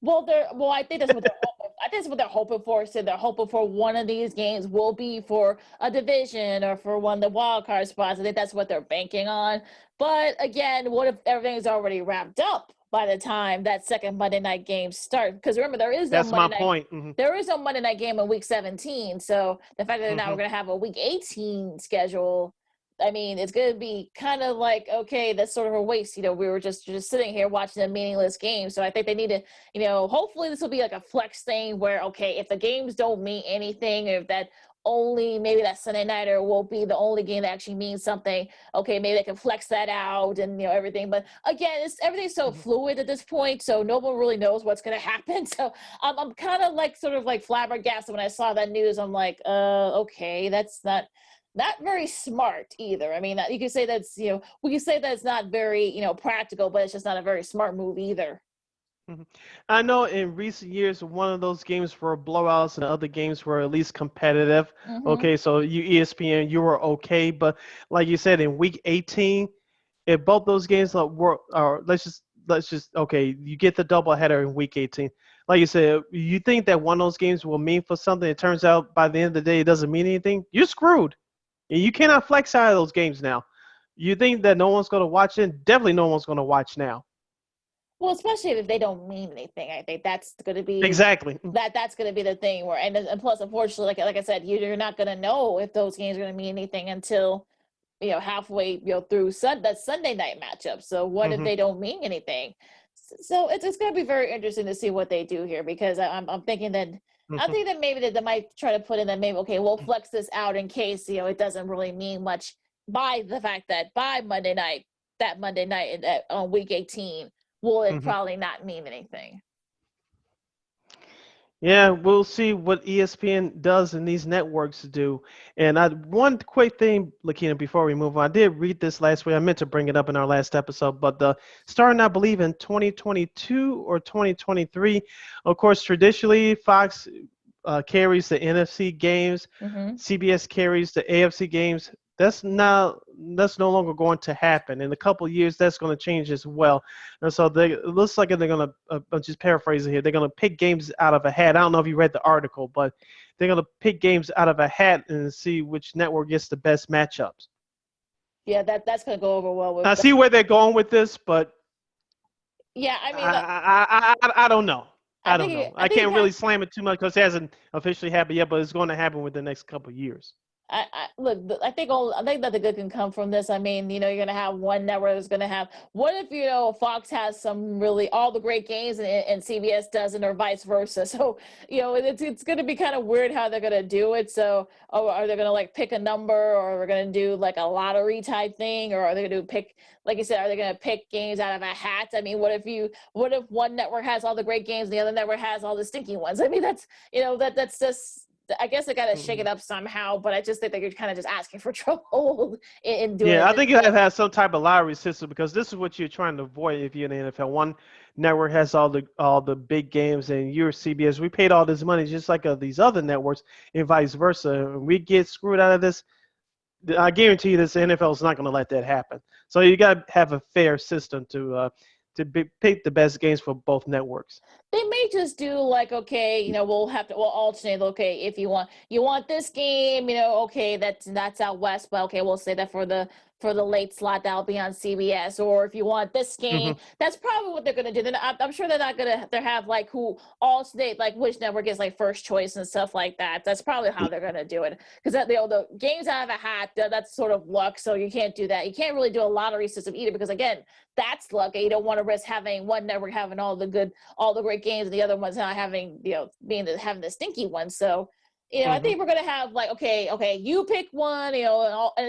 I think that's what they're hoping. I think that's what they're hoping for. So they're hoping for one of these games will be for a division or for one of the wild card spots. I think that's what they're banking on. But again, what if everything's already wrapped up by the time that second Monday night game starts? Because remember, there is no there is no Monday night game in week 17. So the fact that now we're going to have a week 18 schedule, I mean, it's going to be kind of like, okay, that's sort of a waste. We were just sitting here watching a meaningless game. So I think they need to, hopefully this will be like a flex thing where, okay, if the games don't mean anything, or if that only maybe that Sunday nighter will be the only game that actually means something, okay, maybe they can flex that out and, everything. But again, everything's so fluid at this point. So no one really knows what's going to happen. So I'm kind of like sort of like flabbergasted when I saw that news. I'm like, okay, that's not very smart either. I mean, you could say that's, we could say that it's not very, practical, but it's just not a very smart move either. I know in recent years, one of those games were blowouts and the other games were at least competitive. Okay, so you ESPN, you were okay. But like you said, in week 18, if both those games were, or let's just, okay, you get the doubleheader in week 18. Like you said, you think that one of those games will mean for something. It turns out by the end of the day, it doesn't mean anything. You're screwed. You cannot flex out of those games now. You think that no one's going to watch it? Definitely no one's going to watch now. Well, especially if they don't mean anything. I think that's going to be exactly that's going to be the thing where, and plus, unfortunately, like I said, you're not going to know if those games are going to mean anything until halfway through that Sunday night matchup. So what if they don't mean anything? So it's going to be very interesting to see what they do here, because I'm thinking that. I think that maybe they might try to put in that maybe, okay, we'll flex this out in case, it doesn't really mean much, by the fact that by Monday night on week 18, will it probably not mean anything. Yeah, we'll see what ESPN does and these networks do. And one quick thing, Lakeena, before we move on, I did read this last week. I meant to bring it up in our last episode, but starting, I believe, in 2022 or 2023, of course, traditionally, Fox carries the NFC games, CBS carries the AFC games. That's no longer going to happen. In a couple of years, that's going to change as well. And so it looks like they're going to, I'm just paraphrasing here, they're going to pick games out of a hat. I don't know if you read the article, but they're going to pick games out of a hat and see which network gets the best matchups. Yeah, that's going to go over well with. I see where they're going with this, but yeah, I mean, I don't know. I I don't think know. I I think can't it has. really slam it too much because it hasn't officially happened yet, but it's going to happen within the next couple of years. Look. I think that the good can come from this. I mean, you're going to have one network that's going to have. What if Fox has some really all the great games and CBS doesn't, or vice versa? So it's going to be kind of weird how they're going to do it. So, are they going to like pick a number, or are they going to do like a lottery type thing, or are they going to pick, like you said, are they going to pick games out of a hat? I mean, what if one network has all the great games, and the other network has all the stinky ones? I mean, that's just. I guess they got to shake it Mhm. up somehow, but I just think that you're kind of just asking for trouble in doing Yeah, it I this think you have to way. have some type of lottery system because this is what you're trying to avoid if you're in the NFL. One network has all the big games, and you're CBS. We paid all this money just like these other networks, and vice versa. And we get screwed out of this. I guarantee you, this NFL is not going to let that happen. So you got to have a fair system to pick the best games for both networks. They may just do like, okay, we'll alternate. Okay, if you want this game, okay, that's out west, but okay, we'll say that for the late slot that'll be on CBS. Or if you want this game, Hmm. that's probably what they're gonna do. I'm sure they're not gonna they have like who alternate, like which network is like first choice and stuff like that. That's probably how they're gonna do it, because the games out of a hat, that's sort of luck, so you can't do that. You can't really do a lottery system either, because again, that's luck, and you don't want to risk having one network having all the great games, and the other ones not having, having the stinky ones. So, I Hmm. think we're gonna have like, okay, you pick one, and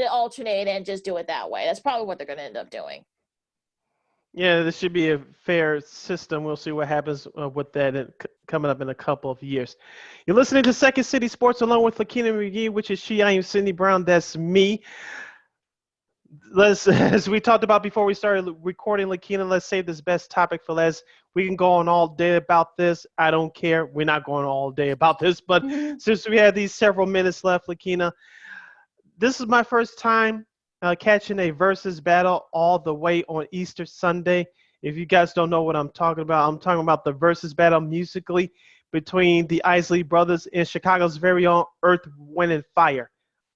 alternate and just do it that way. That's probably what they're gonna end up doing. Yeah, this should be a fair system. We'll see what happens with that coming up in a couple of years. You're listening to Second City Sports along with Lakeena McGee, which is she. I am Cindy Brown. That's me. Let's, as we talked about before we started recording, Lakeena, let's save this best topic for last. We can go on all day about this. I don't care. We're not going all day about this, but Mhm. since we have these several minutes left, Lakeena, this is my first time catching a versus battle all the way on Easter Sunday. If you guys don't know what I'm talking about the versus battle musically between the Isley Brothers and Chicago's very own Earth, Wind, and Fire.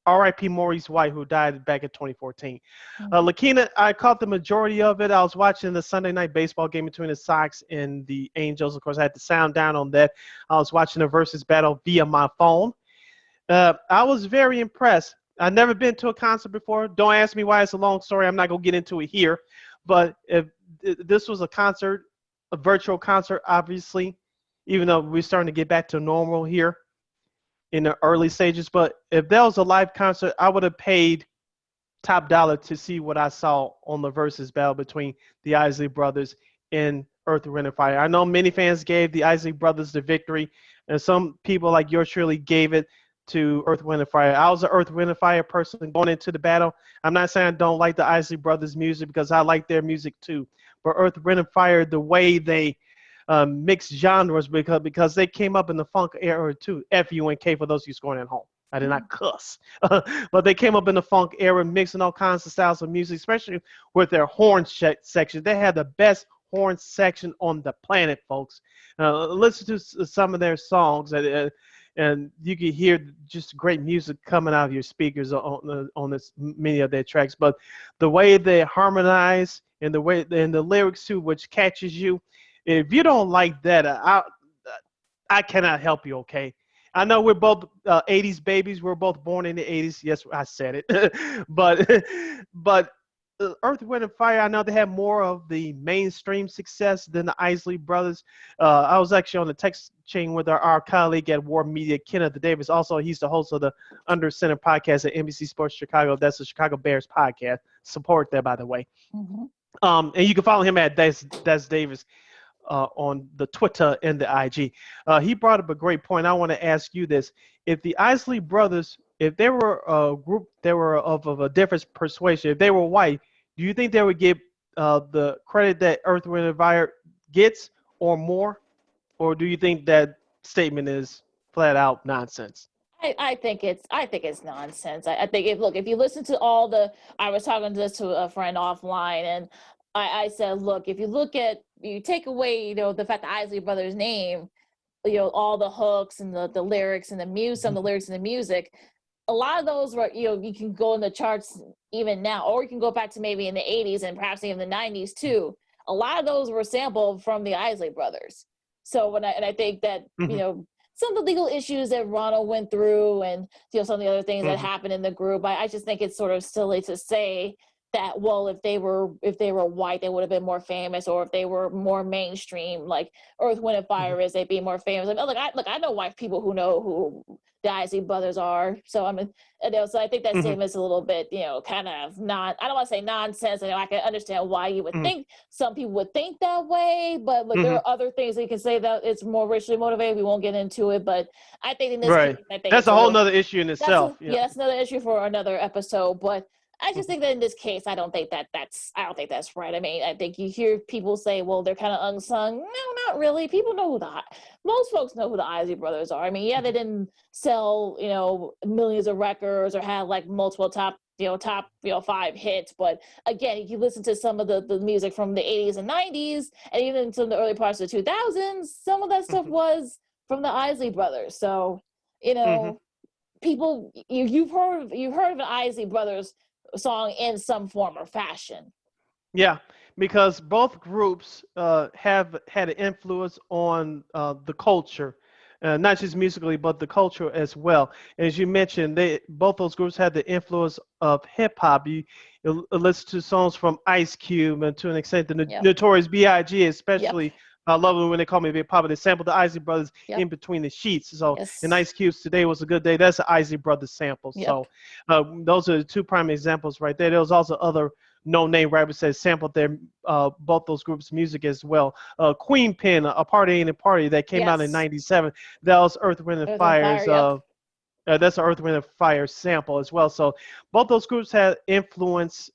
R.I.P. Maurice White, who died back in 2014. Lakeena, I caught the majority of it. I was watching the Sunday night baseball game between the Sox and the Angels. Of course, I had the sound down on that. I was watching the versus battle via my phone. I was very impressed. I've never been to a concert before. Don't ask me why. It's a long story. I'm not going to get into it here. But if this was a concert, a virtual concert, obviously, even though we're starting to get back to normal here in the early stages. But if that was a live concert, I would have paid top dollar to see what I saw on the versus battle between the Isley Brothers and Earth, Wind, and Fire. I know many fans gave the Isley Brothers the victory, and some people like yours truly gave it to Earth, Wind, and Fire. I was an Earth, Wind, and Fire person going into the battle. I'm not saying I don't like the Isley Brothers music because I like their music too. But Earth, Wind, and Fire, the way they mix genres because they came up in the funk era too. FUNK for those of you scoring at home. I did not cuss. But they came up in the funk era, mixing all kinds of styles of music, especially with their horn section. They had the best horn section on the planet, folks. Listen to some of their songs, and you can hear just great music coming out of your speakers on this many of their tracks. But the way they harmonize and the lyrics too, which catches you. If you don't like that, I cannot help you. Okay. I know we're both 80s babies. We're both born in the 80s. Yes, I said it. but but Earth, Wind, and Fire, I know they have more of the mainstream success than the Isley Brothers. I was actually on the text chain with our colleague at War Media, Kenneth Davis. Also, he's the host of the Under Center podcast at NBC Sports Chicago. That's the Chicago Bears podcast. Support that, by the way. Mhm. And you can follow him at Des Davis on the Twitter and the IG. He brought up a great point. I want to ask you this. If the Isley Brothers, if they were a group that were of a different persuasion, if they were white, do you think they would get the credit that Earth, Wind, and Fire gets or more? Or do you think that statement is flat out nonsense? I think it's nonsense. I think if you listen to I was talking to this to a friend offline, and I said, look, if you take away, the fact that Isley Brothers name, all the hooks and the lyrics and the music, some of the lyrics and the music, a lot of those were, you can go in the charts even now, or you can go back to maybe in the 80s and perhaps even the 90s too. A lot of those were sampled from the Isley Brothers. So I think that, Hmm. some of the legal issues that Ronald went through, and some of the other things that Hmm. happened in the group, I just think it's sort of silly to say that, well, if they were white, they would have been more famous, or if they were more mainstream, like Earth, Wind and Hmm. Fire is, they'd be more famous. Like, I know white people who know who the Isley Brothers are. So I mean, so I think that Hmm. statement's a little bit, kind of not. I don't want to say nonsense. I can understand why you would Hmm. think some people would think that way, but look, there Hmm. are other things that you can say that it's more racially motivated. We won't get into it, but I think in this case, Right. I think That's it's a a whole little. nother issue in itself. Yeah. That's another issue for another episode. But I just Hmm. think that in this case, I don't think that's right. I mean, I think you hear people say, well, they're kind of unsung. No, not really. People know most folks know who the Isley Brothers are. I mean, yeah, they didn't sell, millions of records or have like multiple top 5 hits, but again, if you listen to some of the music from the 80s and 90s, and even some of the early parts of the 2000s, some of that stuff Hmm. was from the Isley Brothers. So, you Hmm. know, people, you've heard of an Isley Brothers song in some form or fashion. Yeah, because both groups have had an influence on the culture, not just musically, but the culture as well. As you mentioned, they both those groups had the influence of hip hop. You listen to songs from Ice Cube and to an extent the Yep. Notorious B.I.G. Yep. Especially. I love it when they call me Big Papa. They sampled the Isley Brothers Yep. in between the sheets. So, in Yes. Ice Cube's "Today Was a Good Day," that's an Isley Brothers sample. Yep. So, those are the two prime examples right there. There was also other no-name rappers that sampled their both those groups' music as well. Queen Pen, A Party Ain't a Party, that came out in Yes. '97. That was Earth, Wind and Earth and Fire. Fire's. Yep. That's an Earth, Wind and Fire sample as well. So both those groups had influence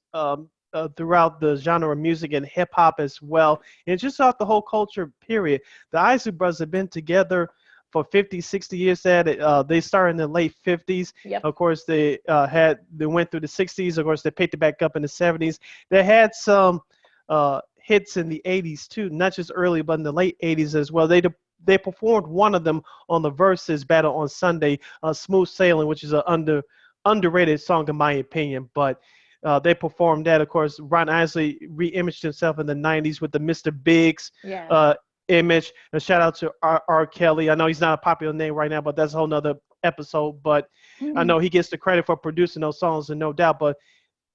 throughout the genre of music and hip hop as well, and just throughout the whole culture period. The Isley Brothers have been together for 50, 60 years. They started in the late 50s. Yep. Of course, they went through the 60s. Of course, they picked it back up in the 70s. They had some hits in the 80s too, not just early, but in the late 80s as well. They performed one of them on the Verzuz battle on Sunday, "Smooth Sailing," which is an underrated song in my opinion. But they performed that. Of course, Ron Isley re-imaged himself in the '90s with the Mr. Biggs Yeah. uh, image. And shout out to R. Kelly. I know he's not a popular name right now, but that's a whole nother episode. But I Mhm. know he gets the credit for producing those songs, and no doubt. But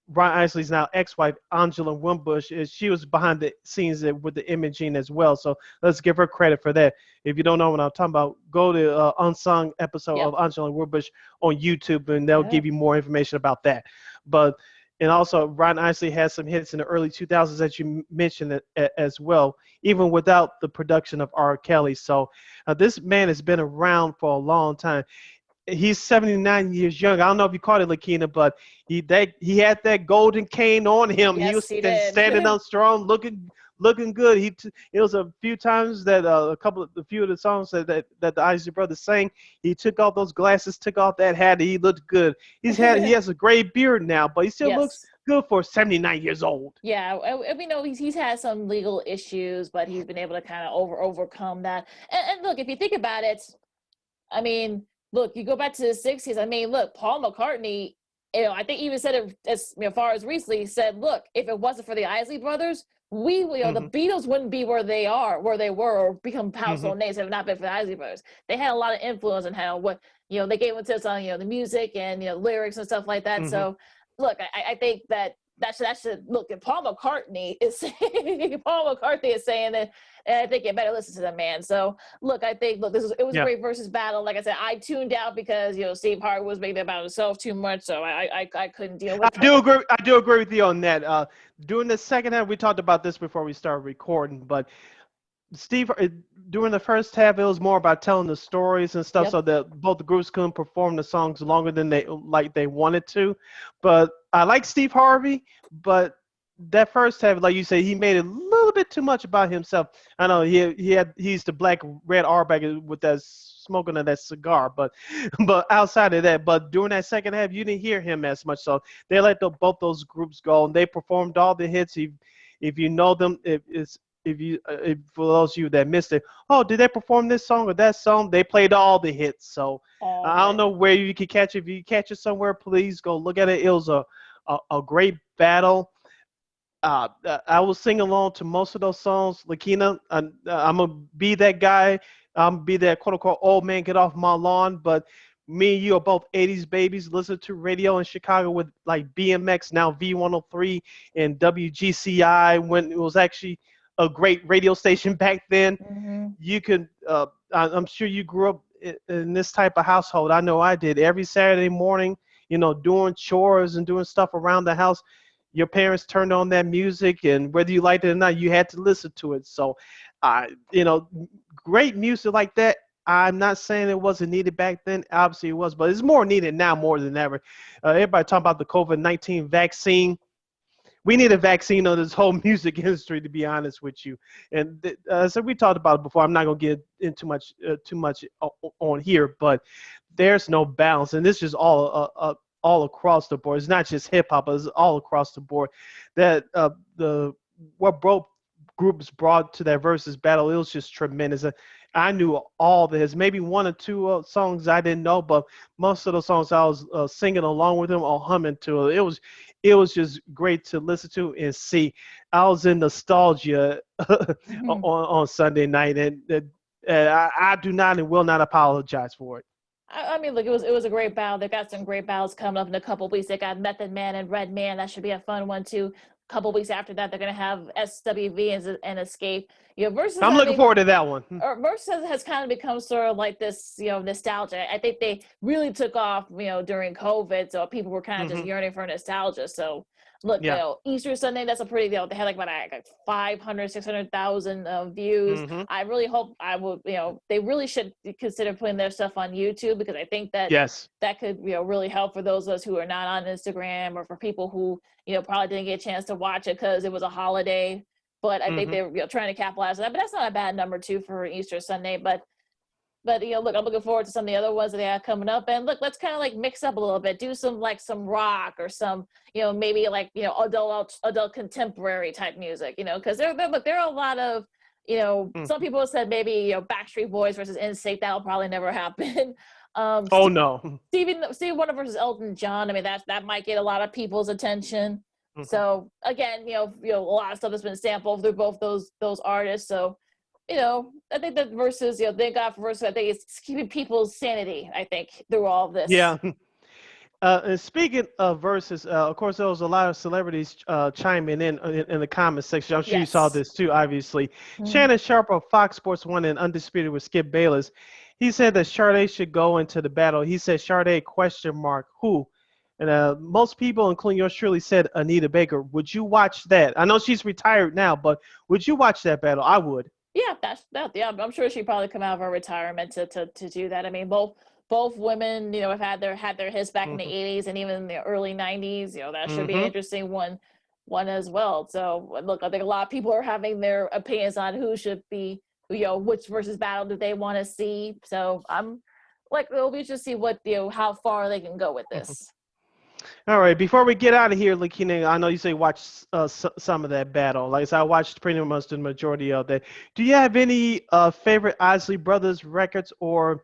Ron Isley's now ex-wife, Angela Wimbush, she was behind the scenes with the imaging as well. So let's give her credit for that. If you don't know what I'm talking about, go to unsung episode Yep. of Angela Wimbush on YouTube, and they'll give Yep. you more information about that. But and also, Ron Isley had some hits in the early 2000s that you mentioned as well, even without the production of R. Kelly. So this man has been around for a long time. He's 79 years young. I don't know if you caught it, Lakeena, but he had that golden cane on him. He Yes, was he standing did. up strong, looking good. It was a few times that a few of the songs that the Isley Brothers sang. He took off those glasses, took off that hat, and he looked good. He has a gray beard now, but he still looks Yes. good for 79 years old. Yeah, we know he's had some legal issues, but he's been able to kind of overcome that. And look, if you think about it, I mean, look, you go back to the '60s. I mean, look, Paul McCartney, I think even said it as far as recently, he said, look, if it wasn't for the Isley Brothers, the Hmm. Beatles wouldn't be where they were, or become Hmm. household names if it not been for the Isley Brothers. They had a lot of influence on how they gave into some, the music and lyrics and stuff like that. Hmm. So, look, I think that should look. If Paul McCartney is saying that, I think you better listen to the man. So look, I think it was a Yeah. great versus battle. Like I said, I tuned out because Steve Hart was making about himself too much, so I couldn't deal with it. I do agree with you on that. During the second half, we talked about this before we started recording, but Steve, during the first half, it was more about telling the stories and stuff, Yep. so that both the groups couldn't perform the songs longer than they wanted to. But I like Steve Harvey, but that first half, like you said, he made it a little bit too much about himself. I know he's the black red R bag with that smoking of that cigar, but but outside of that, but during that second half, you didn't hear him as much. So they let both those groups go, and they performed all the hits. If you know them, if for those of you that missed it, oh, did they perform this song or that song? They played all the hits. So All I don't the know where you can catch it. If you catch it somewhere, please go look at it. It was a great battle. I will sing along to most of those songs. Lakeena, I'm gonna be that guy. I'm be that quote unquote old man, get off my lawn. But me and you are both '80s babies. Listen to radio in Chicago with like BMX, now V103 and WGCI when it was actually a great radio station back then. Mm-hmm. You can. I'm sure you grew up in this type of household. I know I did. Every Saturday morning, doing chores and doing stuff around the house, your parents turned on that music, and whether you liked it or not, you had to listen to it. So, you know, great music like that. I'm not saying it wasn't needed back then. Obviously, it was, but it's more needed now more than ever. Everybody talking about the COVID-19 vaccine. We need a vaccine on this whole music industry, to be honest with you. And so we talked about it before. I'm not gonna get into too much on here, but there's no balance, and this is all across the board. It's not just hip hop, it's all across the board. That the what both groups brought to that versus battle, it was just tremendous. I knew all the hits, maybe one or two songs I didn't know, but most of the songs I was singing along with them or humming to. It was just great to listen to and see. I was in nostalgia Mm-hmm. on Sunday night, and I do not and will not apologize for it. I mean, look, it was a great battle. They got some great battles coming up in a couple of weeks. They got Method Man and Red Man. That should be a fun one too. A couple of weeks after that, they're gonna have SWV and Escape. Versus, I'm I looking mean, forward to that one. or Versus has kind of become sort of like this, nostalgia. I think they really took off, during COVID, so people were kind of just Hmm. yearning for nostalgia. So look, Yeah. Easter Sunday, that's a pretty, they had like about 500, 600,000 views. Hmm. I really hope they really should consider putting their stuff on YouTube, because I think that Yes. that could, really help for those of us who are not on Instagram, or for people who, probably didn't get a chance to watch it because it was a holiday. But I think Hmm. they're trying to capitalize on that. But that's not a bad number too for Easter Sunday. But look, I'm looking forward to some of the other ones that they have coming up. And look, let's kind of like mix up a little bit, do some rock, or some, maybe like, adult contemporary type music, because there are a lot of, some people have said maybe, Backstreet Boys versus NSYNC. That'll probably never happen. Oh no. Stevie Wonder versus Elton John. I mean, that might get a lot of people's attention. Hmm. So again, a lot of stuff has been sampled through both those artists. So, I think that Versus, thank God for Versus. I think it's keeping people's sanity, I think, through all of this. Yeah. And speaking of verses, of course, there was a lot of celebrities chiming in the comment section. I'm sure you saw Yes. this too, obviously. Mhm. Shannon Sharp of Fox Sports 1 and Undisputed with Skip Bayless. He said that Sade should go into the battle. He said Sade question mark who? And most people, including yours truly, said Anita Baker. Would you watch that? I know she's retired now, but would you watch that battle? I would. Yeah, yeah, I'm sure she'd probably come out of her retirement to do that. I mean, both women, have had their hits back in the Hmm. 80s and even the early 90s. That should be an Hmm. interesting one as well. So look, I think a lot of people are having their opinions on who should be, which versus battle do they want to see. So I'm like, it'll be just see what, how far they can go with this. All right, before we get out of here, Lakina, I know you say watch some of that battle. Like I said, I watched pretty much the majority of that. Do you have any favorite Isley Brothers records or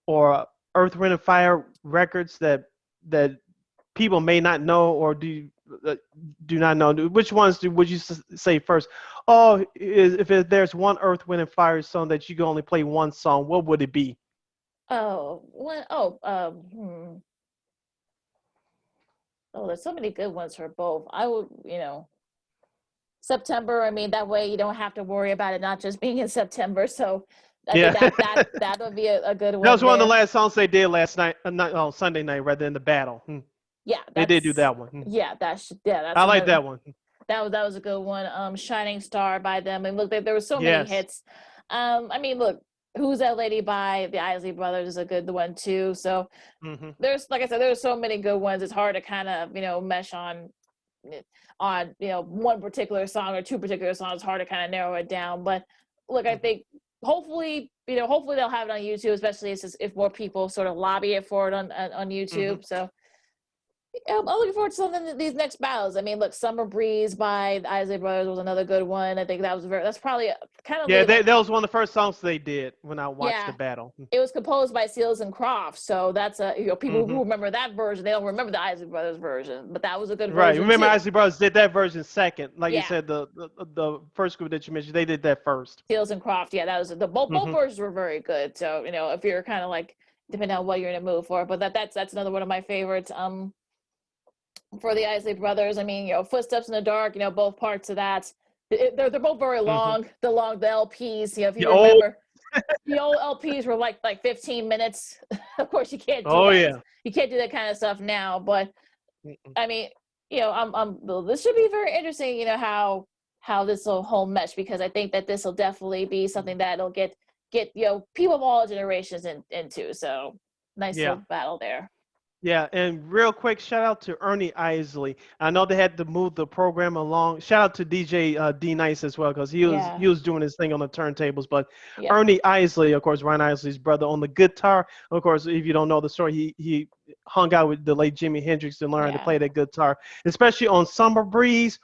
Earth, Wind, and Fire records that people may not know or do not know? Which ones would you say first? Oh, there's one Earth, Wind, and Fire song that you can only play one song, what would it be? Oh, what? Oh, there's so many good ones for both. I would, September. I mean, that way you don't have to worry about it not just being in September. So I Yeah. think that would be a good That was one one of the there. last songs they did last night, on Sunday night, rather than the battle. Yeah, They did do that one. that's I like another. that one. That was a good one. Shining Star by them. And look, there were so many Yes. hits. I mean, look, Who's That Lady by the Isley Brothers is a good one too. So Hmm. there's, like I said, there's so many good ones. It's hard to kind of, mesh on one particular song or two particular songs. It's hard to kind of narrow it down. But look, I think hopefully they'll have it on YouTube, especially if more people sort of lobby it for it on Hmm. YouTube. So I'm looking forward to some of these next battles. I mean, look, Summer Breeze by the Isley Brothers was another good one. I think that's probably kind of Yeah, like, that was one of the first songs they did when I watched the yeah, battle. it was composed by Seals and Crofts. So that's people Hmm. who remember that version, they don't remember the Isley Brothers version, but that was a good Right. version Remember, too. Isley Brothers did that version second. Like you Yeah. said, the first group that you mentioned, they did that first. Seals and Croft, yeah, that was both Hmm. versions were very good. So if you're kind of like depending on what you're in a mood for, but that's another one of my favorites. For the Isley Brothers, I mean, Footsteps in the Dark, both parts of that. They're both very Hmm. long. The LPs, if Yeah. you remember, the old LPs were like 15 minutes. Of course, you can't do Oh that. yeah. You can't do that kind of stuff now. But Mm-mm. I mean, this should be very interesting. How this will whole mesh, because I think that this will definitely be something that'll get people of all generations into. So nice Yeah. little battle there. Yeah, and real quick, shout out to Ernie Isley. I know they had to move the program along. Shout out to DJ D Nice as well, because Yeah. he was doing his thing on the turntables. But Yep. Ernie Isley, of course, Ryan Isley's brother, on the guitar. Of course, if you don't know the story, he hung out with the late Jimi Hendrix and learned to Yeah. play that guitar, especially on Summer Breeze.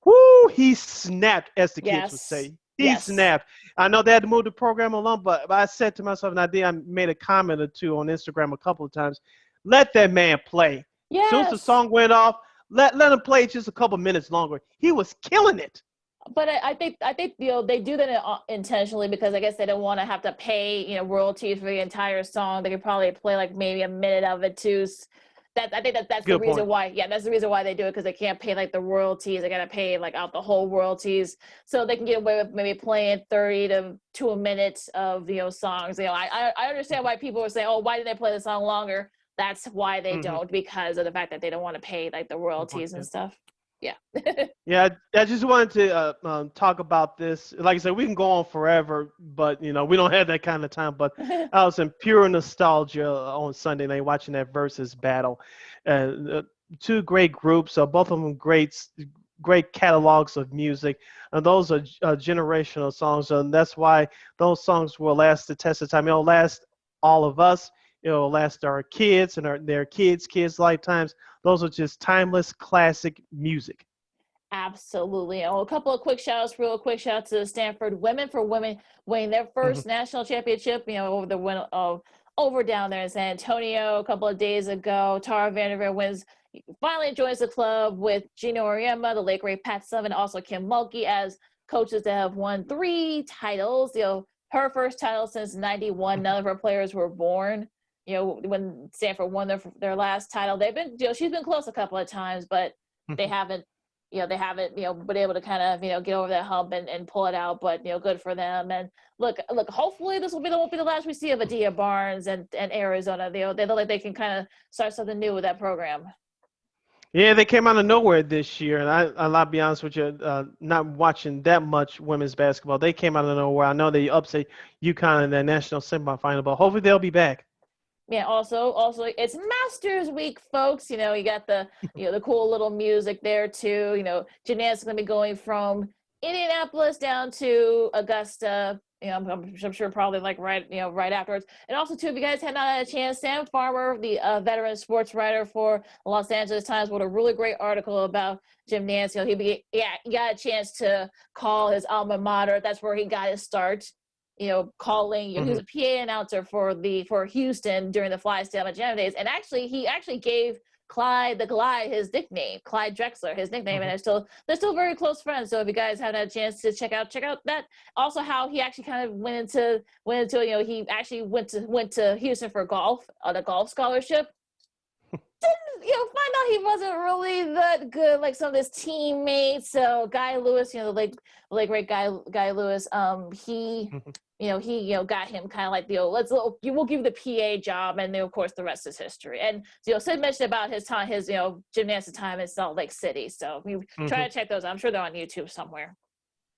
Whoo, he snapped, as the kids would Yes. say. He Yes. snapped. I know they had to move the program along, but I said to myself, and I made a comment or two on Instagram a couple of times. Let that man play. As soon as the Yes. song went off, let him play just a couple minutes longer. He was killing it. But I think they do that intentionally, because I guess they don't want to have to pay royalties for the entire song. They could probably play like maybe a minute of it too. I think that's the Good reason point. why. Yeah, that's the reason why they do it, because they can't pay like the royalties. They gotta pay like out the whole royalties, so they can get away with maybe playing 30 to a minute of songs. I understand why people are saying, oh, why did they play the song longer? That's why they Hmm. don't, because of the fact that they don't want to pay like the Good point. royalties and Yeah. stuff. Yeah. Yeah, I just wanted to talk about this. Like I said, we can go on forever, but we don't have that kind of time. But I was in pure nostalgia on Sunday night watching that versus battle. Uh, Two great groups, both of them great catalogs of music, and those are generational songs, and that's why those songs will last the test of time. It'll last all of us. It'll last our kids and their kids' lifetimes. Those are just timeless classic music. Absolutely. Oh, a couple of quick shouts, real quick shout out to Stanford women for women winning their Hmm. first national championship, over the win of over down there in San Antonio a couple of days ago. Tara Vanderveer finally joins the club with Gino Oriema, the late great Pat Sullivan, also Kim Mulkey as coaches that have won 3 titles. Her first title since '91. None of her players were born. When Stanford won their last title, they've been, she's been close a couple of times, but they haven't been able to kind of get over that hump and pull it out. But good for them. And look, hopefully this won't be the last we see of Adia Barnes and Arizona. They look like they can kind of start something new with that program. Yeah, they came out of nowhere this year, and I'll be honest with you, not watching that much women's basketball. They came out of nowhere. I know they upset UConn in the national semifinal, but hopefully they'll be back. Yeah, also it's Masters Week, folks. You got the cool little music there too. Gymnastics gonna be going from Indianapolis down to Augusta. I'm sure probably like right afterwards. And also too, if you guys had not had a chance, Sam Farmer, the veteran sports writer for Los Angeles Times, wrote a really great article about gymnastics. He got a chance to call his alma mater. That's where he got his start. Calling. He was Hmm. a PA announcer for Houston during the Flysdale Jam days, and he actually gave Clyde the Glide his nickname, Clyde Drexler, his nickname, and Hmm. they're still very close friends. So if you guys haven't had a chance to check out that, also how he actually kind of went into he actually went to Houston for golf on a golf scholarship. Find out he wasn't really that good like some of his teammates. So Guy Lewis, the late great Guy Lewis, he Hmm. got him kind of like we'll give you the PA job, and then of course the rest is history. And Sid mentioned about his time, his gymnastics time in Salt Lake City. So we try Hmm. to check those out. I'm sure they're on YouTube somewhere.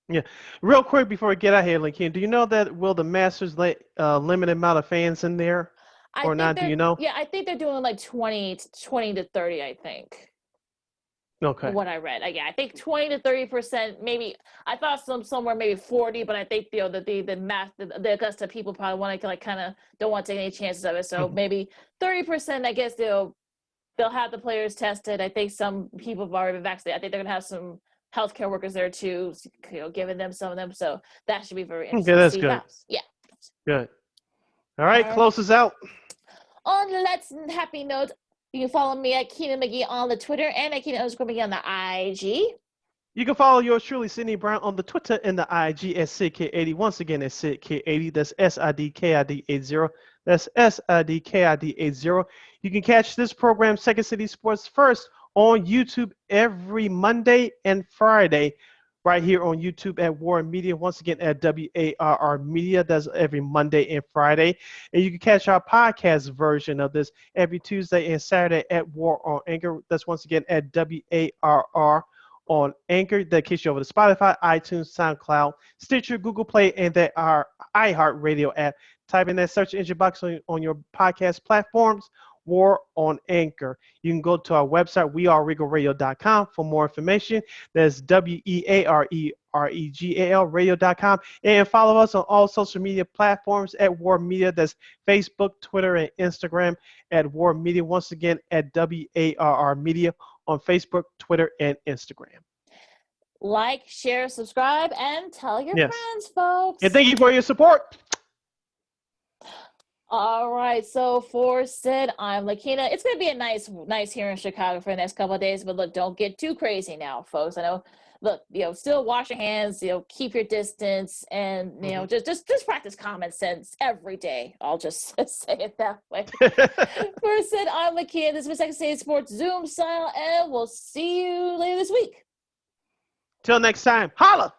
Yeah, real quick before we get out here, Lincoln, do you know that will the Masters let limited amount of fans in there I or think not? Do you know? I think they're doing like 20 to 30, I think. Okay. What I read. Yeah, I think 20 to 30%, maybe. I thought somewhere maybe 40, but I think the Augusta people probably want to like kind of don't want to take any chances of it. So Hmm. maybe 30%. I guess they'll they'll have the players tested. I think some people have already been vaccinated. I think they're going to have some healthcare workers there too, giving them some of them. So that should be very interesting to that's see. good. Yeah. Good. All right, close us out. On that happy note, you can follow me at Keena McGee on the Twitter and at Keena_McGee on the IG. You can follow yours truly, Sydney Brown, on the Twitter and the IG at SidK80. Once again, at SidK80. That's SIDKID80. That's SIDKID80. You can catch this program, Second City Sports First, on YouTube every Monday and Friday, right here on YouTube at War Media. Once again, at WARR Media. That's every Monday and Friday. And you can catch our podcast version of this every Tuesday and Saturday at War on Anchor. That's once again at WARR on Anchor. That kicks you over to Spotify, iTunes, SoundCloud, Stitcher, Google Play, and that our iHeartRadio app. Type in that search engine box on your podcast platforms, War on Anchor. You can go to our website, weareregalradio.com, for more information. That's WEAREREGAL radio.com. And follow us on all social media platforms at War Media. That's Facebook, Twitter, and Instagram at War Media. Once again, at WARR Media on Facebook, Twitter, and Instagram. Like, share, subscribe, and tell your friends, folks. And thank you for your support. All right, so for Sid, I'm Lakeena. It's going to be a nice here in Chicago for the next couple of days, but look, don't get too crazy now, folks. I know, look, still wash your hands, keep your distance, and, just practice common sense every day. I'll just say it that way. For Sid, I'm Lakeena. This is Second City Sports Zoom style, and we'll see you later this week. Till next time, holla!